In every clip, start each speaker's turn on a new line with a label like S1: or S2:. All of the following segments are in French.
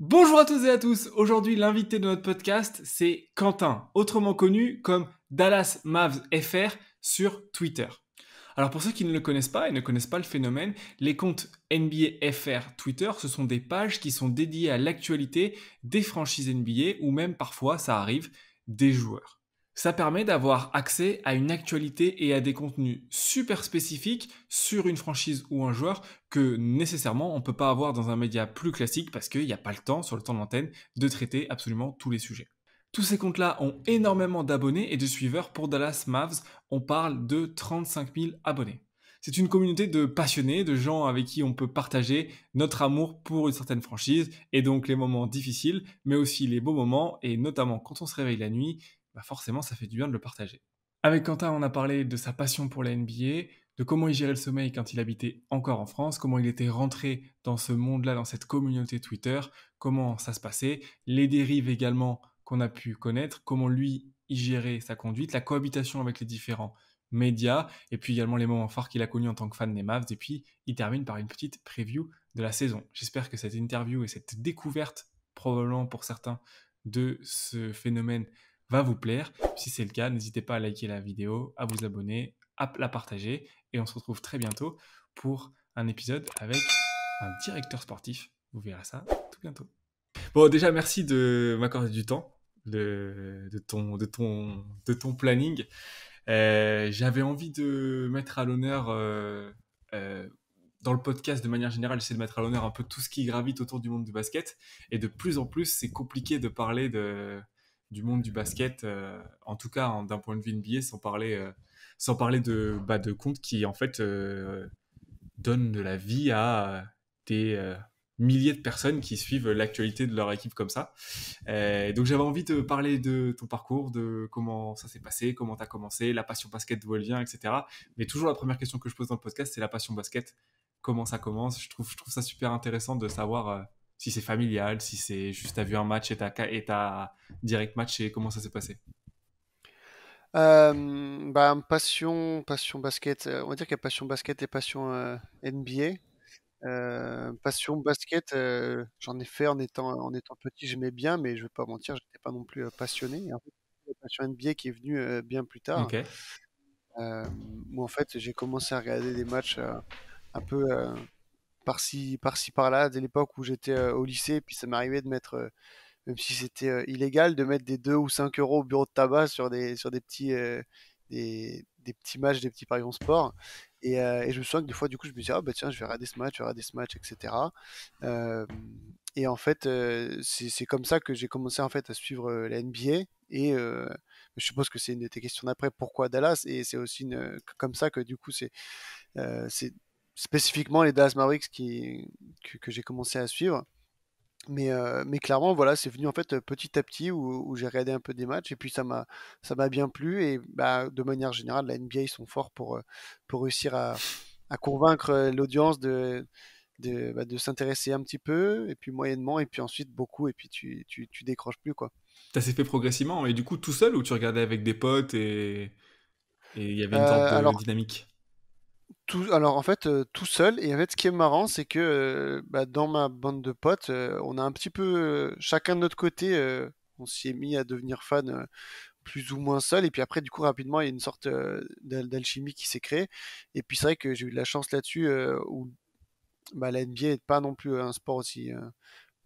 S1: Bonjour à tous et à tous. Aujourd'hui, l'invité de notre podcast, c'est Quentin, autrement connu comme Dallas Mavs FR sur Twitter. Alors pour ceux qui ne le connaissent pas et ne connaissent pas le phénomène, les comptes NBA FR Twitter, ce sont des pages qui sont dédiées à l'actualité des franchises NBA ou même parfois, ça arrive, des joueurs. Ça permet d'avoir accès à une actualité et à des contenus super spécifiques sur une franchise ou un joueur que nécessairement on ne peut pas avoir dans un média plus classique parce qu'il n'y a pas le temps, sur le temps de l'antenne, de traiter absolument tous les sujets. Tous ces comptes-là ont énormément d'abonnés et de suiveurs. Pour Dallas Mavs, on parle de 35 000 abonnés. C'est une communauté de passionnés, de gens avec qui on peut partager notre amour pour une certaine franchise et donc les moments difficiles, mais aussi les beaux moments et notamment quand on se réveille la nuit, forcément ça fait du bien de le partager. Avec Quentin, on a parlé de sa passion pour la NBA, de comment il gérait le sommeil quand il habitait encore en France, comment il était rentré dans ce monde-là, dans cette communauté Twitter, comment ça se passait, les dérives également qu'on a pu connaître, comment lui y gérait sa conduite, la cohabitation avec les différents médias, et puis également les moments forts qu'il a connus en tant que fan des Mavs, et puis il termine par une petite preview de la saison. J'espère que cette interview et cette découverte, probablement pour certains, de ce phénomène va vous plaire. Si c'est le cas, n'hésitez pas à liker la vidéo, à vous abonner, à la partager, et on se retrouve très bientôt pour un épisode avec un directeur sportif. Vous verrez ça tout bientôt. Bon, déjà, merci de m'accorder du temps, de ton planning. J'avais envie de mettre à l'honneur, euh, dans le podcast de manière générale, j'essaie de mettre à l'honneur un peu tout ce qui gravite autour du monde du basket. Et de plus en plus, c'est compliqué de parler du monde du basket, en tout cas d'un point de vue NBA, sans parler de comptes qui en fait donnent de la vie à des milliers de personnes qui suivent l'actualité de leur équipe comme ça. Donc j'avais envie de parler de ton parcours, de comment ça s'est passé, comment tu as commencé, la passion basket, d'où elle vient, etc. Mais toujours la première question que je pose dans le podcast, c'est la passion basket. Comment ça commence? Je trouve ça super intéressant de savoir si c'est familial, si c'est juste t'as vu un match et t'as direct match et comment ça s'est passé.
S2: Passion basket, on va dire qu'il y a passion basket et passion NBA. Passion basket, j'en ai fait en étant petit, j'aimais bien, mais je vais pas mentir, j'étais pas non plus passionné. Et en fait, la passion NBA qui est venue bien plus tard,
S1: Ok.
S2: euh, où en fait j'ai commencé à regarder des matchs un peu par-ci par-là, dès l'époque où j'étais au lycée, et puis ça m'arrivait de mettre, même si c'était illégal, de mettre des 2 ou 5 euros au bureau de tabac sur des des petits matchs, des petits paris en sport. Et je me souviens que des fois, du coup, je me disais, ah bah tiens, je vais regarder ce match, je vais regarder ce match, etc. Euh, et en fait, c'est comme ça que j'ai commencé en fait à suivre la NBA. Et je suppose que c'est une de tes questions d'après, pourquoi Dallas? Et c'est aussi comme ça que du coup, c'est spécifiquement les Dallas Mavericks que j'ai commencé à suivre. Mais clairement, voilà, c'est venu en fait petit à petit où j'ai regardé un peu des matchs et puis ça m'a bien plu. Et bah, de manière générale, la NBA, ils sont forts pour réussir à convaincre l'audience de s'intéresser un petit peu, et puis moyennement, et puis ensuite beaucoup, et puis tu décroches plus, quoi.
S1: Ça s'est fait progressivement et du coup tout seul ou tu regardais avec des potes et il y avait une sorte de
S2: Alors,
S1: dynamique.
S2: alors en fait, tout seul. Et en fait, ce qui est marrant, c'est que bah, dans ma bande de potes, on a un petit peu chacun de notre côté, on s'y est mis à devenir fan plus ou moins seul. Et puis après, du coup, rapidement, il y a une sorte d'alchimie qui s'est créée. Et puis c'est vrai que j'ai eu de la chance là-dessus, où bah, la NBA n'est pas non plus un sport aussi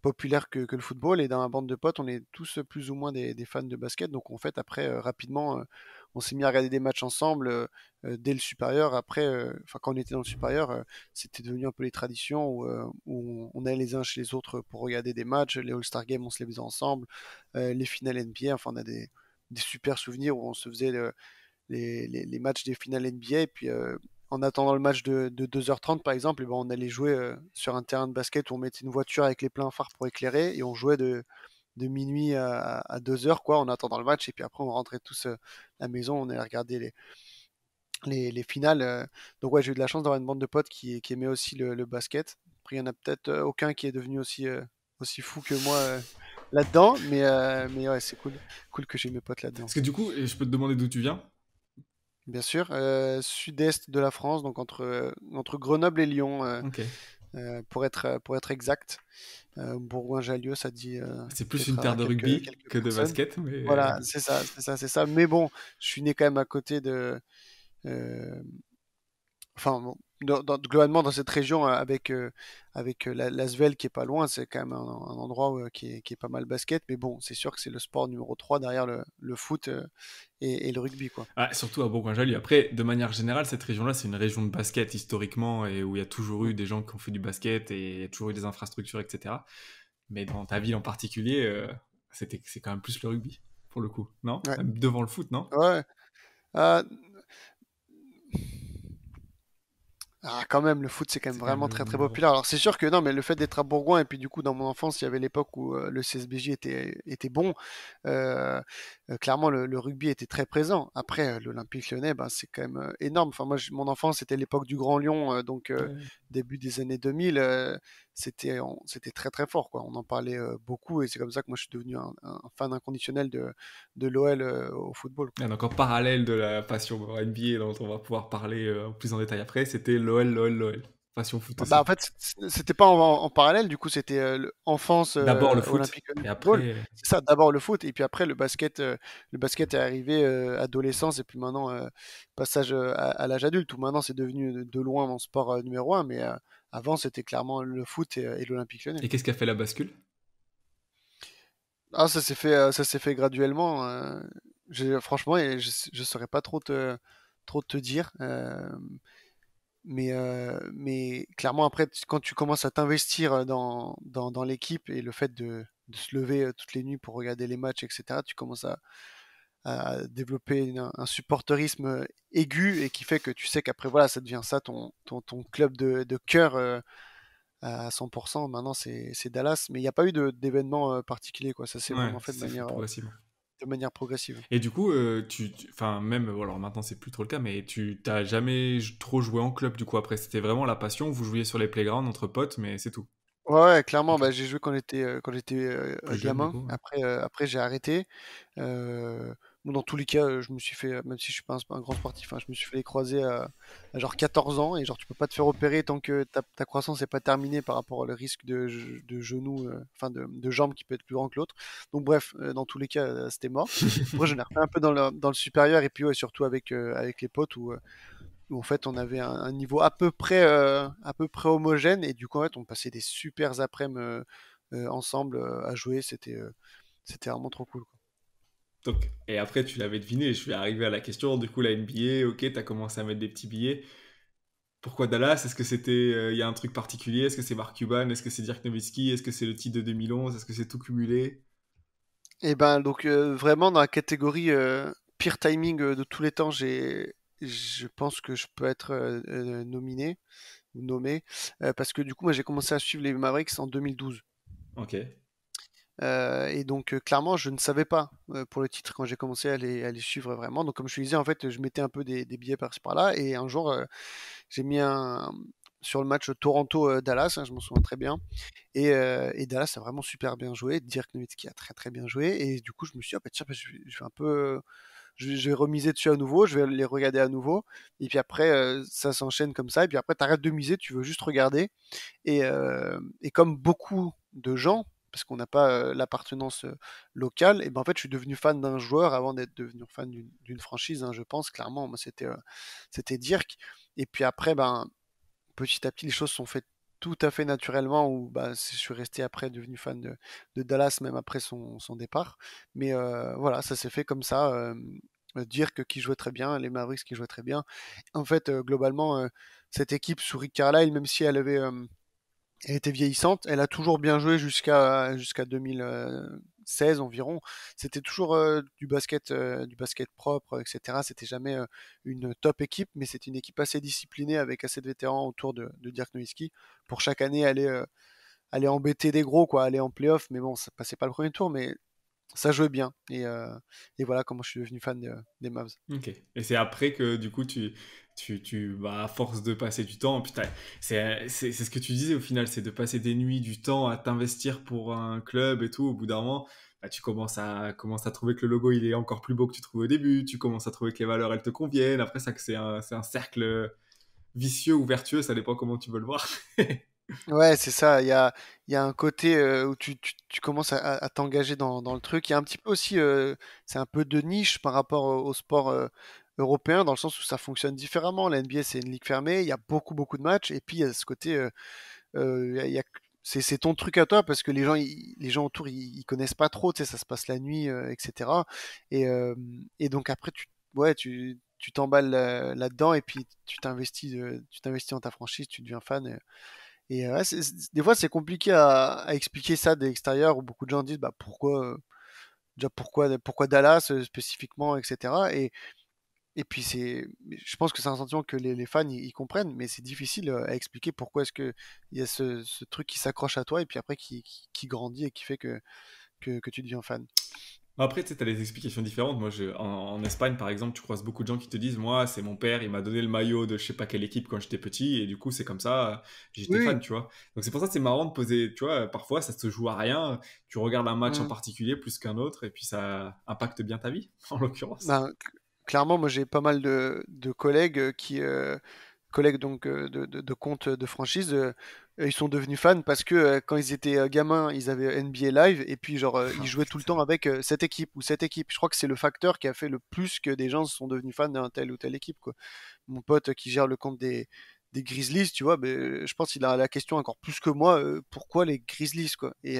S2: populaire que le football. Et dans ma bande de potes, on est tous plus ou moins des fans de basket. Donc en fait, après, rapidement, on s'est mis à regarder des matchs ensemble dès le supérieur. Après, enfin, quand on était dans le supérieur, c'était devenu un peu les traditions où on allait les uns chez les autres pour regarder des matchs. Les All-Star Games, on se les faisait ensemble. Les finales NBA, enfin, on a des super souvenirs où on se faisait les matchs des finales NBA. Et puis, en attendant le match de 2h30, par exemple, eh ben, on allait jouer sur un terrain de basket où on mettait une voiture avec les pleins phares pour éclairer, et on jouait de minuit à 2h, quoi, en attendant le match. Et puis après, on rentrait tous à la maison, on allait regarder les finales. Donc, ouais, j'ai eu de la chance d'avoir une bande de potes qui aimait aussi le basket. Après, il y en a peut-être aucun qui est devenu aussi fou que moi là-dedans, mais ouais, c'est cool. Cool que j'ai mes potes là-dedans.
S1: Parce que du coup, je peux te demander d'où tu viens?
S2: Bien sûr, sud-est de la France, donc entre Grenoble et Lyon.
S1: Ok.
S2: pour être exact. Bourgoin-Jallieu, ça dit
S1: C'est plus
S2: peut-être
S1: une terre
S2: à
S1: de rugby
S2: quelques
S1: que de
S2: personnes.
S1: basket, mais
S2: Voilà, c'est ça, c'est ça, c'est ça. Mais bon, je suis né quand même à côté de. euh, Enfin, bon, globalement, dans cette région, avec l'Asvel qui est pas loin, c'est quand même un endroit qui est pas mal basket. Mais bon, c'est sûr que c'est le sport numéro 3 derrière le foot et le rugby, quoi.
S1: ah, surtout à Bourgoin-Jallieu. Après, de manière générale, cette région-là, c'est une région de basket historiquement et où il y a toujours
S2: Mm.
S1: eu des gens qui ont fait du basket et il y a toujours eu des infrastructures, etc. Mais dans ta ville en particulier, c'est quand même plus le rugby, pour le coup, non?
S2: Ouais.
S1: Même devant le foot, non?
S2: Ouais. Ah, quand même, le foot, c'est quand même
S1: C'est quand même
S2: vraiment
S1: le
S2: très très
S1: numéro.
S2: populaire. Alors c'est sûr que non, mais le fait d'être à Bourgoin, et puis du coup, dans mon enfance, il y avait l'époque où le CSBJ était bon. Euh, Clairement, le rugby était très présent. Après, l'Olympique Lyonnais, ben, c'est quand même énorme. Enfin, moi, mon enfance, c'était l'époque du Grand Lyon, donc
S1: Ouais.
S2: début des années 2000. C'était très très fort, quoi. On en parlait beaucoup, et c'est comme ça que moi, je suis devenu un fan inconditionnel de l'OL au football,
S1: Il y
S2: quoi.
S1: a un encore parallèle de la passion NBA dont on va pouvoir parler plus en détail après, c'était l'OL, l'OL, l'OL. Passion foot
S2: Bah, en
S1: aussi.
S2: fait, c'était pas en parallèle, du coup, c'était enfance
S1: D'abord le foot,
S2: olympique Lyonnais
S1: et
S2: football.
S1: après...
S2: C'est ça, d'abord le foot, et puis après le basket est arrivé adolescence, et puis maintenant passage à l'âge adulte, où maintenant c'est devenu de loin mon sport numéro un, mais avant c'était clairement le foot et l'Olympique Lyonnais.
S1: Et qu'est-ce qui a fait la bascule?
S2: Ah, ça s'est fait graduellement. Franchement, et je saurais pas trop te dire. Mais clairement, après, quand tu commences à t'investir dans l'équipe et le fait de se lever toutes les nuits pour regarder les matchs, etc., tu commences à développer un supporterisme aigu et qui fait que tu sais qu'après, voilà, ça devient ça ton club de cœur à 100%. Maintenant, c'est Dallas, mais il n'y a pas eu d'événement particulier, quoi. Ça s'est
S1: Ouais,
S2: vraiment fait
S1: ça s'est fait progressivement.
S2: de manière progressive.
S1: Et du coup, enfin même, alors maintenant c'est plus trop le cas, mais tu t'as jamais trop joué en club du coup après, c'était vraiment la passion, vous jouiez sur les playgrounds entre potes, mais c'est tout.
S2: Ouais, ouais, clairement,
S1: Ok.
S2: bah, j'ai joué quand j'étais
S1: Plus jeune du
S2: gamin.
S1: coup, ouais.
S2: Après j'ai arrêté. Euh, bon, dans tous les cas, je me suis fait, même si je suis pas un grand sportif, hein, je me suis fait les croisés à genre 14 ans, et genre tu peux pas te faire opérer tant que ta croissance n'est pas terminée par rapport au risque de genoux, enfin de jambes qui peut être plus grand que l'autre. Donc bref, dans tous les cas, c'était mort. Après j'en ai refait un peu dans le supérieur, et puis ouais, surtout avec les potes où en fait on avait un niveau à peu près homogène, et du coup en fait on passait des super après-midi ensemble à jouer. C'était vraiment trop cool, quoi.
S1: Donc, et après tu l'avais deviné, je vais arriver à la question, du coup la NBA, ok, t'as commencé à mettre des petits billets. Pourquoi Dallas? Est-ce que c'était, il y a un truc particulier? Est-ce que c'est Mark Cuban? Est-ce que c'est Dirk Nowitzki? Est-ce que c'est le titre de 2011? Est-ce que c'est tout cumulé?
S2: Et ben donc vraiment dans la catégorie pire timing de tous les temps, je pense que je peux être nominé ou nommé parce que du coup moi j'ai commencé à suivre les Mavericks en 2012.
S1: Ok.
S2: Et donc clairement, je ne savais pas pour le titre quand j'ai commencé à les suivre vraiment. Donc comme je te disais, en fait, je mettais un peu des billets par-ci par-là. Et un jour, j'ai mis un sur le match Toronto-Dallas, hein, je m'en souviens très bien. Et Dallas a vraiment super bien joué. Dirk Nowitzki a très très bien joué. Et du coup, je me suis dit, ah, bah, tiens, bah, je vais un peu, je vais remiser dessus à nouveau. Je vais les regarder à nouveau. Et puis après, ça s'enchaîne comme ça. Et puis après, tu arrêtes de miser, tu veux juste regarder. Et comme beaucoup de gens, parce qu'on n'a pas l'appartenance locale, et ben en fait je suis devenu fan d'un joueur avant d'être devenu fan d'une franchise, hein, je pense clairement. Moi c'était Dirk. Et puis après, ben petit à petit les choses sont faites tout à fait naturellement, où bah, je suis resté après devenu fan de Dallas même après son départ. Mais voilà, ça s'est fait comme ça. Dirk qui jouait très bien, les Mavericks qui jouaient très bien. En fait, globalement, cette équipe sous Rick Carlisle, même si elle était vieillissante, elle a toujours bien joué jusqu'à 2016 environ. C'était toujours du basket propre, etc. C'était jamais une top équipe, mais c'était une équipe assez disciplinée avec assez de vétérans autour de Dirk Nowitzki pour chaque année aller embêter des gros, quoi, aller en playoff. Mais bon, ça passait pas le premier tour, mais ça jouait bien. Et voilà comment je suis devenu fan des Mavs.
S1: Ok. Et c'est après que du coup bah, à force de passer du temps, putain, c'est ce que tu disais au final, c'est de passer des nuits, du temps à t'investir pour un club et tout. Au bout d'un moment, bah, tu commences à trouver que le logo il est encore plus beau que tu trouvais au début. Tu commences à trouver que les valeurs elles te conviennent. Après ça, que c'est un cercle vicieux ou vertueux, ça dépend comment tu veux le voir.
S2: Ouais, c'est ça. Il y a un côté où tu commences à t'engager dans le truc. Il y a un petit peu aussi, c'est un peu de niche par rapport au sport européen, dans le sens où ça fonctionne différemment. La NBA, c'est une ligue fermée. Il y a beaucoup de matchs. Et puis, il y a ce côté, il y a- c'est ton truc à toi parce que les gens autour, ils connaissent pas trop. Tu sais, ça se passe la nuit, etc. Et, euh, et donc après, ouais, tu t'emballes là-dedans et puis tu t'investis dans ta franchise, tu deviens fan. Ouais, des fois, c'est compliqué à expliquer ça de l'extérieur où beaucoup de gens disent bah, pourquoi Dallas spécifiquement, etc. Et puis, je pense que c'est un sentiment que les fans ils comprennent, mais c'est difficile à expliquer pourquoi est-ce qu'il y a ce truc qui s'accroche à toi et puis après qui grandit et qui fait que tu deviens fan.
S1: Après, tu sais, t'as des explications différentes. Moi, en Espagne, par exemple, tu croises beaucoup de gens qui te disent, moi, c'est mon père, il m'a donné le maillot de je sais pas quelle équipe quand j'étais petit, et du coup, c'est comme ça, j'étais
S2: Oui,
S1: fan,
S2: oui.
S1: tu vois. Donc c'est pour ça que c'est marrant de poser, tu vois, parfois, ça se joue à rien. Tu regardes un match en
S2: Mm.
S1: particulier plus qu'un autre, et puis ça impacte bien ta vie, en l'occurrence.
S2: Ben, clairement, moi j'ai pas mal de collègues collègues donc de compte de franchise, ils sont devenus fans parce que quand ils étaient gamins, ils avaient NBA Live et puis genre ils
S1: Ah,
S2: jouaient tout le
S1: putain.
S2: temps avec cette équipe ou cette équipe. Je crois que c'est le facteur qui a fait le plus que des gens sont devenus fans d'un telle ou telle équipe quoi. Mon pote qui gère le compte des Grizzlies, tu vois, ben, je pense qu'il a la question encore plus que moi, pourquoi les Grizzlies quoi. Et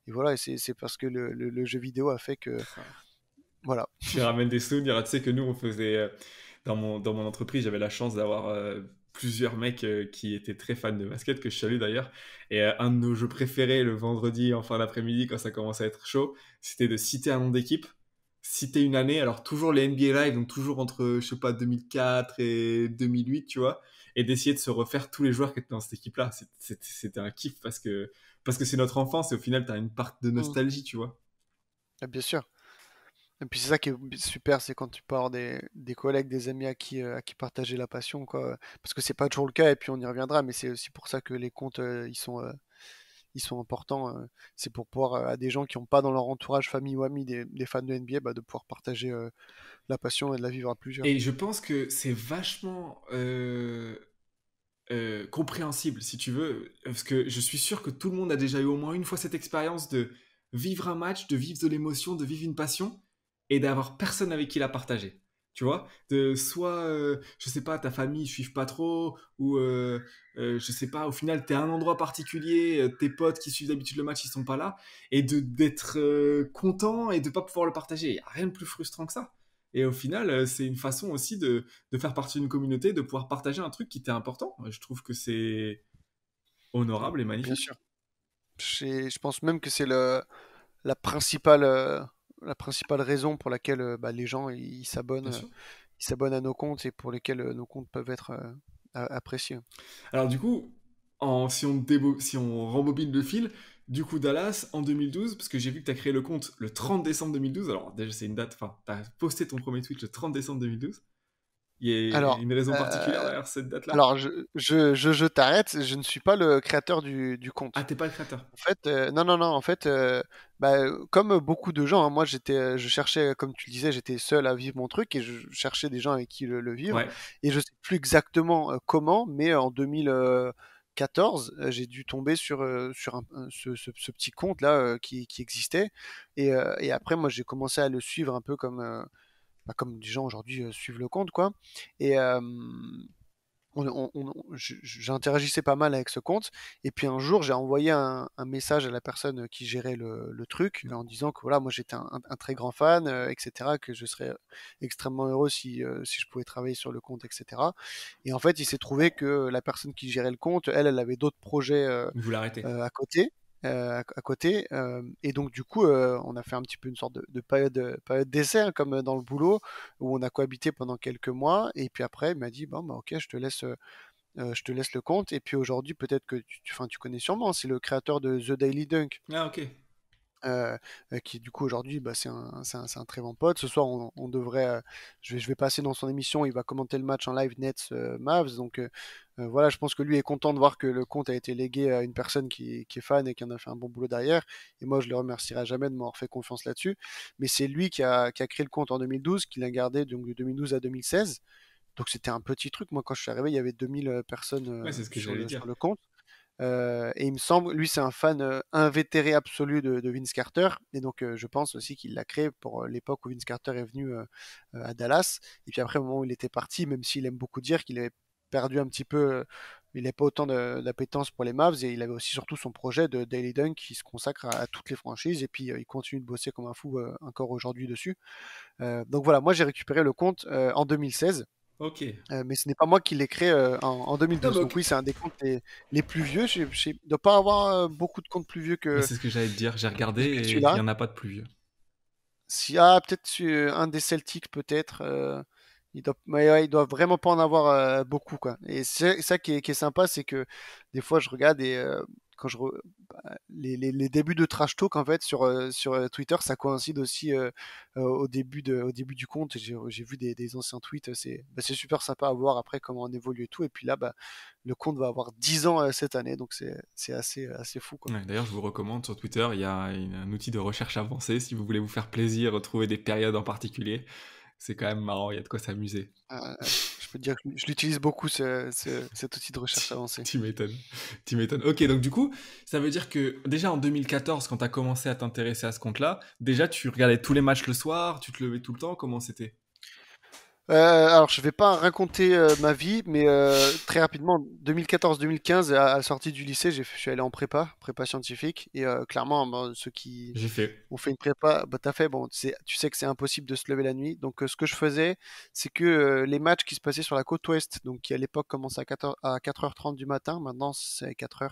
S2: voilà, et c'est parce que le jeu vidéo a fait que voilà.
S1: Tu ramènes des souvenirs. Tu sais que nous, on faisait. Dans mon entreprise, j'avais la chance d'avoir plusieurs mecs qui étaient très fans de basket, que je salue d'ailleurs. Et un de nos jeux préférés le vendredi en fin d'après-midi, quand ça commençait à être chaud, c'était de citer un nom d'équipe, citer une année, alors toujours les NBA Live, donc toujours entre, je sais pas, 2004 et 2008, tu vois, et d'essayer de se refaire tous les joueurs qui étaient dans cette équipe-là. C'était un kiff parce que c'est notre enfance et au final, tu as une part de
S2: Mm.
S1: nostalgie, tu vois.
S2: Ah, bien sûr. Et puis c'est ça qui est super, c'est quand tu peux avoir des collègues, des amis à qui partager la passion, quoi. Parce que c'est pas toujours le cas, et puis on y reviendra, mais c'est aussi pour ça que les comptes, ils sont importants. C'est pour pouvoir, à des gens qui n'ont pas dans leur entourage, famille ou amis, des fans de NBA, bah, de pouvoir partager la passion et de la vivre à plusieurs.
S1: Et je pense que c'est vachement compréhensible, si tu veux, parce que je suis sûr que tout le monde a déjà eu au moins une fois cette expérience de vivre un match, de vivre de l'émotion, de vivre une passion, et d'avoir personne avec qui la partager. Tu vois, de soit, je sais pas, ta famille ne suivent pas trop, ou je sais pas, au final, t'es à un endroit particulier, tes potes qui suivent d'habitude le match, ils sont pas là, et d'être content et de pas pouvoir le partager. Il n'y a rien de plus frustrant que ça. Et au final, c'est une façon aussi de faire partie d'une communauté, de pouvoir partager un truc qui t'est important. Je trouve que c'est
S2: Mm.
S1: honorable et
S2: Bien
S1: magnifique.
S2: sûr. Je pense même que c'est la la principale raison pour laquelle bah, les gens
S1: Bien sûr.
S2: ils s'abonnent à nos comptes et pour lesquels nos comptes peuvent être appréciés.
S1: Alors du coup, si on rembobine le fil, du coup Dallas en 2012, parce que j'ai vu que tu as créé le compte le 30 décembre 2012, alors déjà c'est une date, enfin, tu as posté ton premier tweet le 30 décembre 2012. Il y a
S2: Alors,
S1: une raison particulière
S2: euh,
S1: derrière cette date-là?
S2: alors je t'arrête, je ne suis pas le créateur du
S1: Ah,
S2: compte.
S1: t'es pas le créateur.
S2: En fait, non, en fait, bah, comme beaucoup de gens, hein, moi je cherchais, comme tu le disais, j'étais seul à vivre mon truc et je cherchais des gens avec qui le vivre.
S1: Ouais.
S2: Et je sais plus exactement comment, mais en 2014, j'ai dû tomber sur ce petit compte là qui existait. Et après, moi j'ai commencé à le suivre un peu bah, comme des gens aujourd'hui suivent le compte, quoi. Et, j'interagissais pas mal avec ce compte. Et puis un jour, j'ai envoyé un message à la personne qui gérait le truc en disant que voilà, moi j'étais un très grand fan, etc., que je serais extrêmement heureux si je pouvais travailler sur le compte, etc. Et en fait, il s'est trouvé que la personne qui gérait le compte, elle avait d'autres projets
S1: Vous l'arrêtez.
S2: à côté. À côté, et donc du coup on a fait un petit peu une sorte de période d'essai, hein, comme dans le boulot, où on a cohabité pendant quelques mois, et puis après il m'a dit bon bah ok, je te laisse le compte. Et puis aujourd'hui, peut-être que enfin, tu connais sûrement, c'est le créateur de The Daily Dunk,
S1: Ah, ok.
S2: euh, qui du coup aujourd'hui, bah, c'est un très bon pote. Ce soir, on devrait, je vais passer dans son émission, il va commenter le match en live Nets Mavs. Donc voilà, je pense que lui est content de voir que le compte a été légué à une personne qui est fan et qui en a fait un bon boulot derrière. Et moi, je le remercierai jamais de m'avoir fait confiance là-dessus. Mais c'est lui qui a créé le compte en 2012, qui l'a gardé donc de 2012 à 2016. Donc c'était un petit truc. Moi, quand je suis arrivé, il y avait 2000 personnes
S1: Ouais, c'est ce que
S2: sur
S1: j'allais dire.
S2: le compte. Et il me semble, lui, c'est un fan invétéré absolu de Vince Carter. Et donc, je pense aussi qu'il l'a créé pour l'époque où Vince Carter est venu à Dallas. Et puis après, au moment où il était parti, même s'il aime beaucoup dire qu'il avait perdu un petit peu, il n'avait pas autant d'appétence pour les Mavs. Et il avait aussi surtout son projet de Daily Dunk qui se consacre à toutes les franchises. Et puis, il continue de bosser comme un fou encore aujourd'hui dessus. Donc voilà, moi, j'ai récupéré le compte en 2016.
S1: Ok.
S2: Mais ce n'est pas moi qui l'ai créé en
S1: Non,
S2: 2012.
S1: mais
S2: Donc
S1: ok.
S2: oui, c'est un des comptes les plus vieux. Il ne doit pas avoir beaucoup de comptes plus vieux
S1: Mais c'est ce que j'allais te dire. J'ai regardé
S2: que
S1: et il
S2: celui-là.
S1: n'y en a pas de plus vieux.
S2: Si, ah, peut-être un des Celtics, peut-être. Mais ouais, il doit vraiment pas en avoir beaucoup, quoi. Et c'est ça qui est sympa, c'est que des fois, je regarde et quand les débuts de trash talk en fait sur Twitter, ça coïncide aussi au début du compte. J'ai vu des anciens tweets. C'est super sympa à voir après comment on évolue et tout. Et puis là, le compte va avoir 10 ans cette année, donc c'est assez fou, quoi.
S1: Ouais, d'ailleurs, je vous recommande sur Twitter, il y a un outil de recherche avancé si vous voulez vous faire plaisir, retrouver des périodes en particulier. C'est quand même marrant, il y a de quoi s'amuser.
S2: Je peux te dire que je l'utilise beaucoup cet outil de recherche
S1: Tu
S2: avancé.
S1: tu m'étonnes. Tu m'étonnes. Ok, donc du coup, ça veut dire que déjà en 2014, quand tu as commencé à t'intéresser à ce compte-là, déjà tu regardais tous les matchs le soir, tu te levais tout le temps, comment c'était?
S2: Alors, je vais pas raconter ma vie, mais très rapidement, 2014-2015, à la sortie du lycée, je suis allé en prépa scientifique, et clairement, ceux qui
S1: J'ai fait.
S2: ont fait une prépa, t'as fait, bon, tu sais que c'est impossible de se lever la nuit, donc ce que je faisais, c'est que les matchs qui se passaient sur la côte ouest, donc qui à l'époque commençaient à 4h30 du matin, maintenant c'est 4h,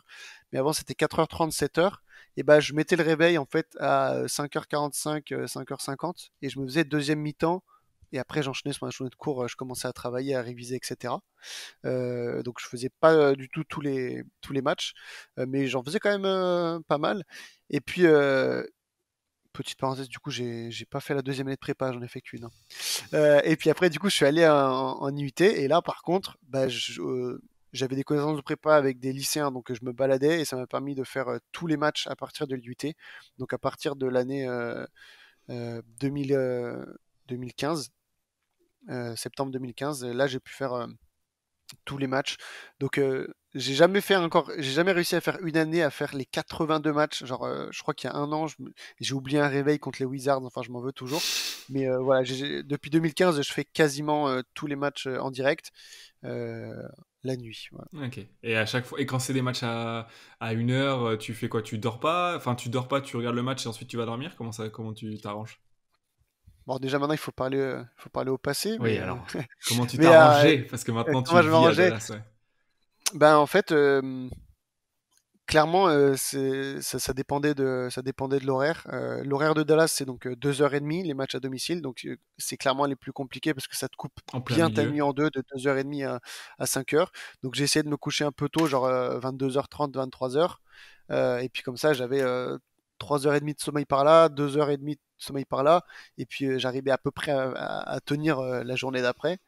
S2: mais avant c'était 4h30, 7h, et ben je mettais le réveil en fait à 5h45, 5h50, et je me faisais deuxième mi-temps. Et après, j'enchaînais sur ma journée de cours, je commençais à travailler, à réviser, etc. Donc, je faisais pas du tout tous les matchs, mais j'en faisais quand même pas mal. Et puis, petite parenthèse, du coup, j'ai pas fait la deuxième année de prépa, j'en ai fait qu'une, hein. Et puis après, du coup, je suis allé en IUT, et là, par contre, j'avais des connaissances de prépa avec des lycéens, donc je me baladais, et ça m'a permis de faire tous les matchs à partir de l'IUT. Donc, à partir de l'année 2000, 2015. Septembre 2015. Là, j'ai pu faire tous les matchs. Donc, j'ai jamais réussi à faire une année à faire les 82 matchs. Genre, je crois qu'il y a un an, j'ai oublié un réveil contre les Wizards. Enfin, je m'en veux toujours. Mais voilà, depuis 2015, je fais quasiment tous les matchs en direct euh, la nuit. Voilà.
S1: Ok. Et à chaque fois, et quand c'est des matchs à 1 heure, tu fais quoi? Tu dors pas? Enfin, tu dors pas, tu regardes le match et ensuite tu vas dormir? Comment tu t'arranges?
S2: Bon, déjà maintenant, il faut parler au passé,
S1: Oui, alors, comment tu
S2: mais
S1: t'arrangeais? Parce que maintenant tu
S2: comment je
S1: vis à
S2: m'arrangeais?
S1: Dallas, ouais.
S2: Ben, en fait, clairement, ça dépendait de l'horaire. L'horaire de Dallas, c'est donc 2h30 les matchs à domicile. Donc, c'est clairement les plus compliqués parce que ça te coupe
S1: En plein
S2: bien ta
S1: milieu.
S2: nuit en deux, de 2h30 à 5h. Donc, j'ai essayé de me coucher un peu tôt, genre 22h30, 23h. Et puis, comme ça, j'avais 3h30 de sommeil par là, 2h30 de sommeil par là. Et puis, j'arrivais à peu près à tenir la journée d'après.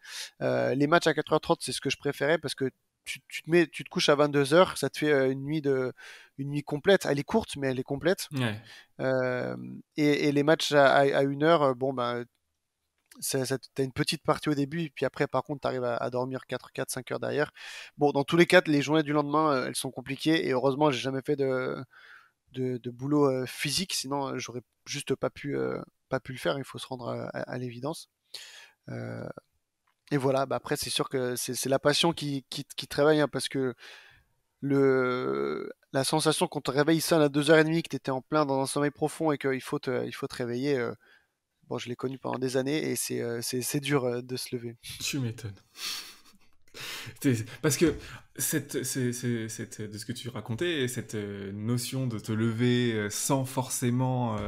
S2: Les matchs à 4h30, c'est ce que je préférais parce que tu te couches à 22h, ça te fait une nuit complète. Elle est courte, mais elle est complète.
S1: Ouais.
S2: Euh, et les matchs à 1h, bon, ben, t'as une petite partie au début, et puis après, par contre, tu arrives à dormir 5 heures derrière. Bon, dans tous les cas, les journées du lendemain, elles sont compliquées, et heureusement, j'ai jamais fait de boulot physique, sinon j'aurais juste pas pu le faire. Il faut se rendre à l'évidence. Euh, et voilà, après, c'est sûr que c'est la passion qui te réveille, hein, parce que la sensation qu'on te réveille seul à 2h30, que tu étais en plein dans un sommeil profond et il faut te réveiller, bon, je l'ai connu pendant des années et c'est dur de se lever.
S1: Tu m'étonnes. Parce que de ce que tu racontais, cette notion de te lever sans forcément...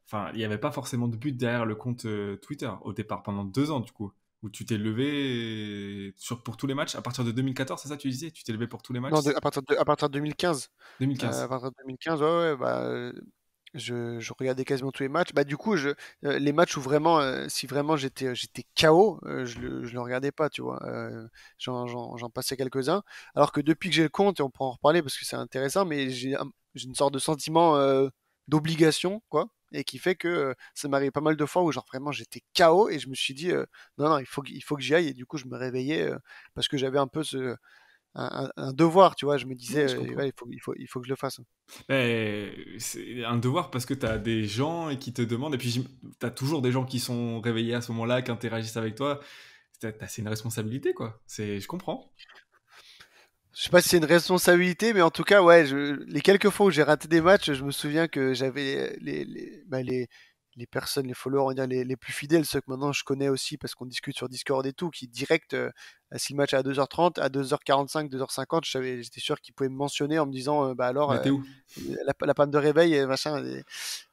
S1: Enfin, il n'y avait pas forcément de but derrière le compte Twitter au départ, pendant 2 ans du coup, où tu t'es levé pour tous les matchs. À partir de 2014, c'est ça tu disais? Tu t'es levé pour tous les matchs?
S2: Non, à partir de 2015. À
S1: 2015.
S2: partir de 2015, ouais, ouais, je regardais quasiment tous les matchs. Bah, du coup, les matchs où vraiment, si vraiment j'étais KO, je le regardais pas, tu vois. J'en passais quelques-uns. Alors que depuis que j'ai le compte, et on pourra en reparler parce que c'est intéressant, mais j'ai une sorte de sentiment d'obligation, quoi. Et qui fait que ça m'arrive pas mal de fois où, genre, vraiment, j'étais KO et je me suis dit, non, non, il faut que j'y aille. Et du coup, je me réveillais parce que j'avais un peu un devoir, tu vois. Je me disais,
S1: Ouais, je comprends.
S2: ouais, il faut que je le fasse.
S1: C'est un devoir parce que tu as des gens et qui te demandent, et puis tu as toujours des gens qui sont réveillés à ce moment-là, qui interagissent avec toi. C'est une responsabilité, quoi. Je comprends.
S2: Je sais pas si c'est une responsabilité, mais en tout cas, ouais, les quelques fois où j'ai raté des matchs, je me souviens que j'avais les personnes, les followers, on va dire les plus fidèles, ceux que maintenant je connais aussi parce qu'on discute sur Discord et tout, qui direct, si le match est à 2h30, à 2h45, 2h50, j'étais sûr qu'ils pouvaient me mentionner en me disant, bah alors,
S1: Mais t'es où?
S2: la panne de réveil, et machin,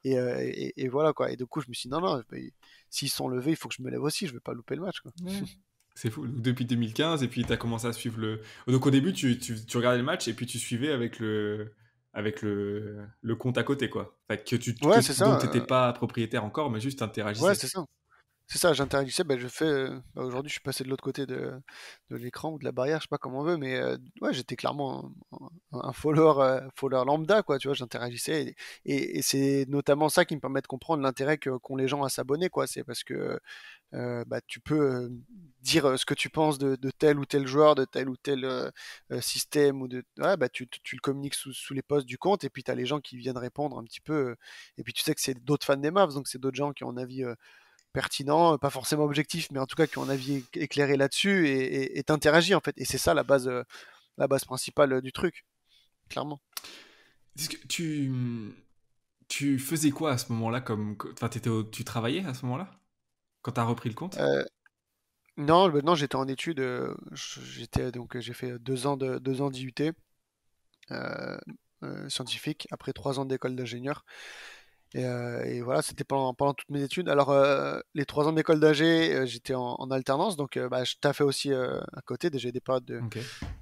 S2: et voilà quoi. Et du coup, je me suis dit, non, non, s'ils sont levés, il faut que je me lève aussi, je vais pas louper le match, quoi.
S1: Ouais. C'est fou. Depuis 2015, et puis tu as commencé à suivre le. Donc au début, tu regardais le match et puis tu suivais avec le compte à côté, quoi. Enfin,
S2: Ouais, c'est
S1: dont
S2: ça.
S1: tu n'étais pas propriétaire encore, mais juste
S2: Ouais,
S1: interagissais.
S2: c'est ça. C'est ça, j'interagissais, bah, bah, aujourd'hui je suis passé de l'autre côté de l'écran ou de la barrière, je sais pas comment on veut, mais ouais, j'étais clairement un follower, follower lambda, quoi, tu vois, j'interagissais, et c'est notamment ça qui me permet de comprendre l'intérêt qu'ont les gens à s'abonner, quoi. C'est parce que bah, tu peux dire ce que tu penses de tel ou tel joueur, de tel ou tel système, ouais, bah, tu le communiques sous les posts du compte, et puis tu as les gens qui viennent répondre un petit peu, et puis tu sais que c'est d'autres fans des Mavs, donc c'est d'autres gens qui ont un avis pertinent, pas forcément objectif, mais en tout cas qui ont un avis éclairé là-dessus, et t'interagis en fait. Et c'est ça la base principale du truc, clairement.
S1: Est-ce que tu faisais quoi à ce moment-là enfin, tu travaillais à ce moment-là? Quand tu as repris le compte?
S2: Euh, non, non, j'étais en études, j'ai fait 2 ans d'IUT euh, scientifique, après 3 ans d'école d'ingénieur. Et voilà, c'était pendant toutes mes études. Alors, les 3 ans d'école d'ingé, j'étais en alternance, donc bah, je taffais aussi à côté. Déjà, des périodes
S1: Ok.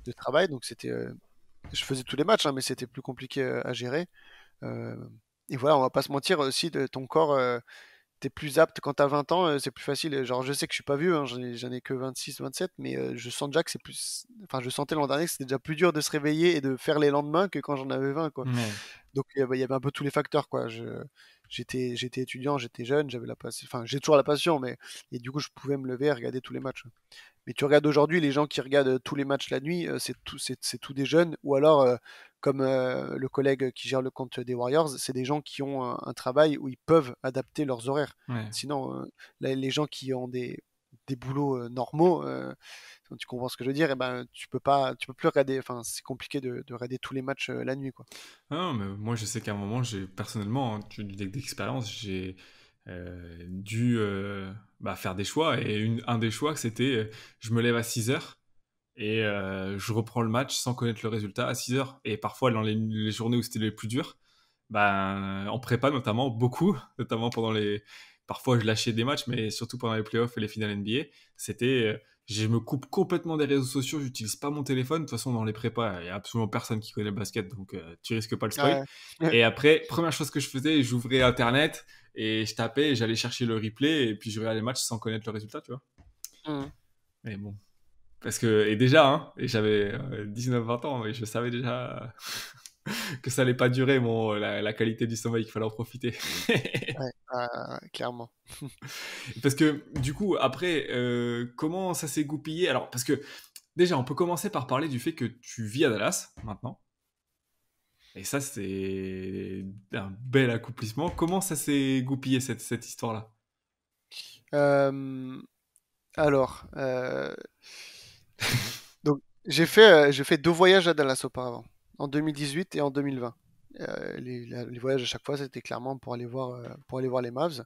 S2: de travail, donc je faisais tous les matchs, hein, mais c'était plus compliqué à gérer. Euh, et voilà, on va pas se mentir aussi, ton corps, t'es plus apte quand t'as 20 ans, c'est plus facile. Genre, je sais que je suis pas vieux, hein, j'en ai que 26, 27, mais je sens déjà que c'est plus. Enfin, je sentais l'an dernier que c'était déjà plus dur de se réveiller et de faire les lendemains que quand j'en avais 20, quoi.
S1: Ouais.
S2: Donc, il y avait un peu tous les facteurs, quoi. J'étais étudiant, j'étais jeune, j'avais la passion. Enfin, j'ai toujours la passion, mais. Et du coup, je pouvais me lever et regarder tous les matchs. Mais tu regardes aujourd'hui, les gens qui regardent tous les matchs la nuit, c'est tout des jeunes, ou alors, comme le collègue qui gère le compte des Warriors, c'est des gens qui ont un travail où ils peuvent adapter leurs horaires.
S1: Ouais.
S2: Sinon, les gens qui ont des boulots normaux, tu comprends ce que je veux dire, et ben, tu peux plus regarder, enfin, c'est compliqué de regarder tous les matchs la nuit, quoi.
S1: Ah non, mais moi, je sais qu'à un moment, personnellement, hein, d'expérience, j'ai dû bah, faire des choix. Et un des choix, c'était je me lève à 6 heures et je reprends le match sans connaître le résultat à 6 heures. Et parfois, dans les journées où c'était les plus durs, ben, en prépa notamment, beaucoup, notamment pendant les. Parfois, je lâchais des matchs, mais surtout pendant les playoffs et les finales NBA, c'était. Je me coupe complètement des réseaux sociaux, j'utilise pas mon téléphone. De toute façon, dans les prépas, il y a absolument personne qui connaît le basket, donc tu risques pas le spoil.
S2: Ouais.
S1: Et après, première chose que je faisais, j'ouvrais Internet et je tapais et j'allais chercher le replay et puis je regardais les matchs sans connaître le résultat, tu vois.
S2: Mhm.
S1: Mais bon. Parce que, et déjà, hein, et j'avais 19-20 ans, et je savais déjà que ça allait pas durer, la qualité du sommeil, qu'il fallait en profiter.
S2: Ouais, clairement.
S1: Parce que, du coup, après, comment ça s'est goupillé? Alors, parce que, déjà, on peut commencer par parler du fait que tu vis à Dallas, maintenant. Et ça, c'est un bel accomplissement. Comment ça s'est goupillé, cette histoire-là?
S2: Euh, alors, donc j'ai fait 2 voyages à Dallas auparavant, en 2018 et en 2020. Les voyages à chaque fois, c'était clairement pour aller voir les Mavs.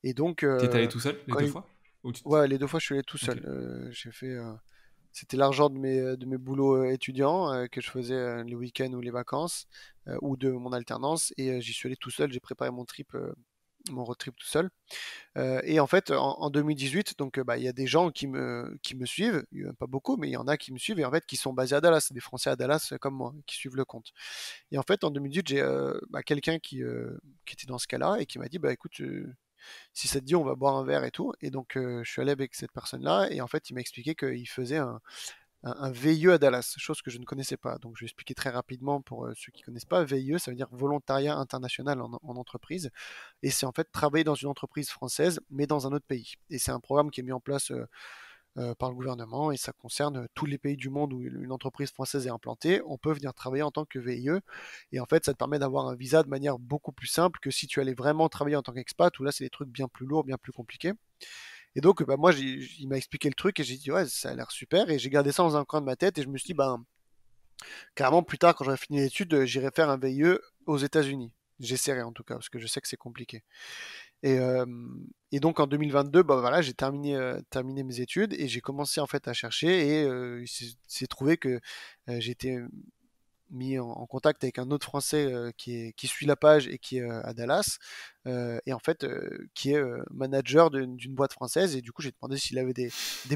S2: Et donc,
S1: T'es allé tout seul, les
S2: quand
S1: deux fois? Ou
S2: ouais, les 2 fois, je suis allé tout
S1: Ok.
S2: seul. C'était l'argent de mes boulots étudiants que je faisais les week-ends ou les vacances, ou de mon alternance. Et j'y suis allé tout seul. J'ai préparé mon road trip tout seul. Et en fait, en 2018, donc bah, il y a des gens qui me suivent, pas beaucoup, mais il y en a qui me suivent et en fait qui sont basés à Dallas, des Français à Dallas comme moi, qui suivent le compte. Et en fait, en 2018, j'ai bah, quelqu'un qui était dans ce cas-là et qui m'a dit, bah écoute, si ça te dit, on va boire un verre et tout. Et donc, je suis allé avec cette personne-là et en fait, il m'a expliqué qu'il faisait un VIE à Dallas, chose que je ne connaissais pas. Donc, je vais expliquer très rapidement pour ceux qui ne connaissent pas. VIE, ça veut dire volontariat international en entreprise. Et c'est en fait travailler dans une entreprise française, mais dans un autre pays. Et c'est un programme qui est mis en place par le gouvernement et ça concerne tous les pays du monde où une entreprise française est implantée. On peut venir travailler en tant que VIE et en fait, ça te permet d'avoir un visa de manière beaucoup plus simple que si tu allais vraiment travailler en tant qu'expat où là, c'est des trucs bien plus lourds, bien plus compliqués. Et donc, bah, moi, il m'a expliqué le truc et j'ai dit, ouais, ça a l'air super. Et j'ai gardé ça dans un coin de ma tête et je me suis dit, ben, carrément, plus tard, quand j'aurai fini l'étude, j'irai faire un VIE aux États-Unis. J'essaierai en tout cas, parce que je sais que c'est compliqué. Et, euh, et donc en 2022, bah voilà, j'ai terminé mes études et j'ai commencé en fait à chercher et il s'est trouvé que j'étais mis en contact avec un autre Français qui suit la page et qui est à Dallas et en fait qui est manager d'une boîte française et du coup j'ai demandé s'il avait des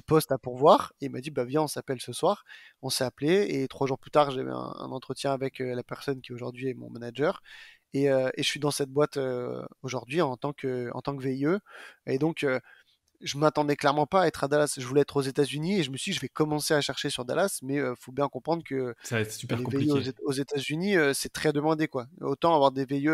S2: postes à pourvoir et il m'a dit bah viens on s'appelle ce soir. On s'est appelé et 3 jours plus tard j'avais un entretien avec la personne qui aujourd'hui est mon manager et je suis dans cette boîte aujourd'hui en tant que VIE et donc je m'attendais clairement pas à être à Dallas. Je voulais être aux États-Unis et je me suis dit, je vais commencer à chercher sur Dallas, mais faut bien comprendre que
S1: Ça va être super
S2: les VIE
S1: compliqué.
S2: aux États-Unis, c'est très demandé, quoi. Autant avoir des VIE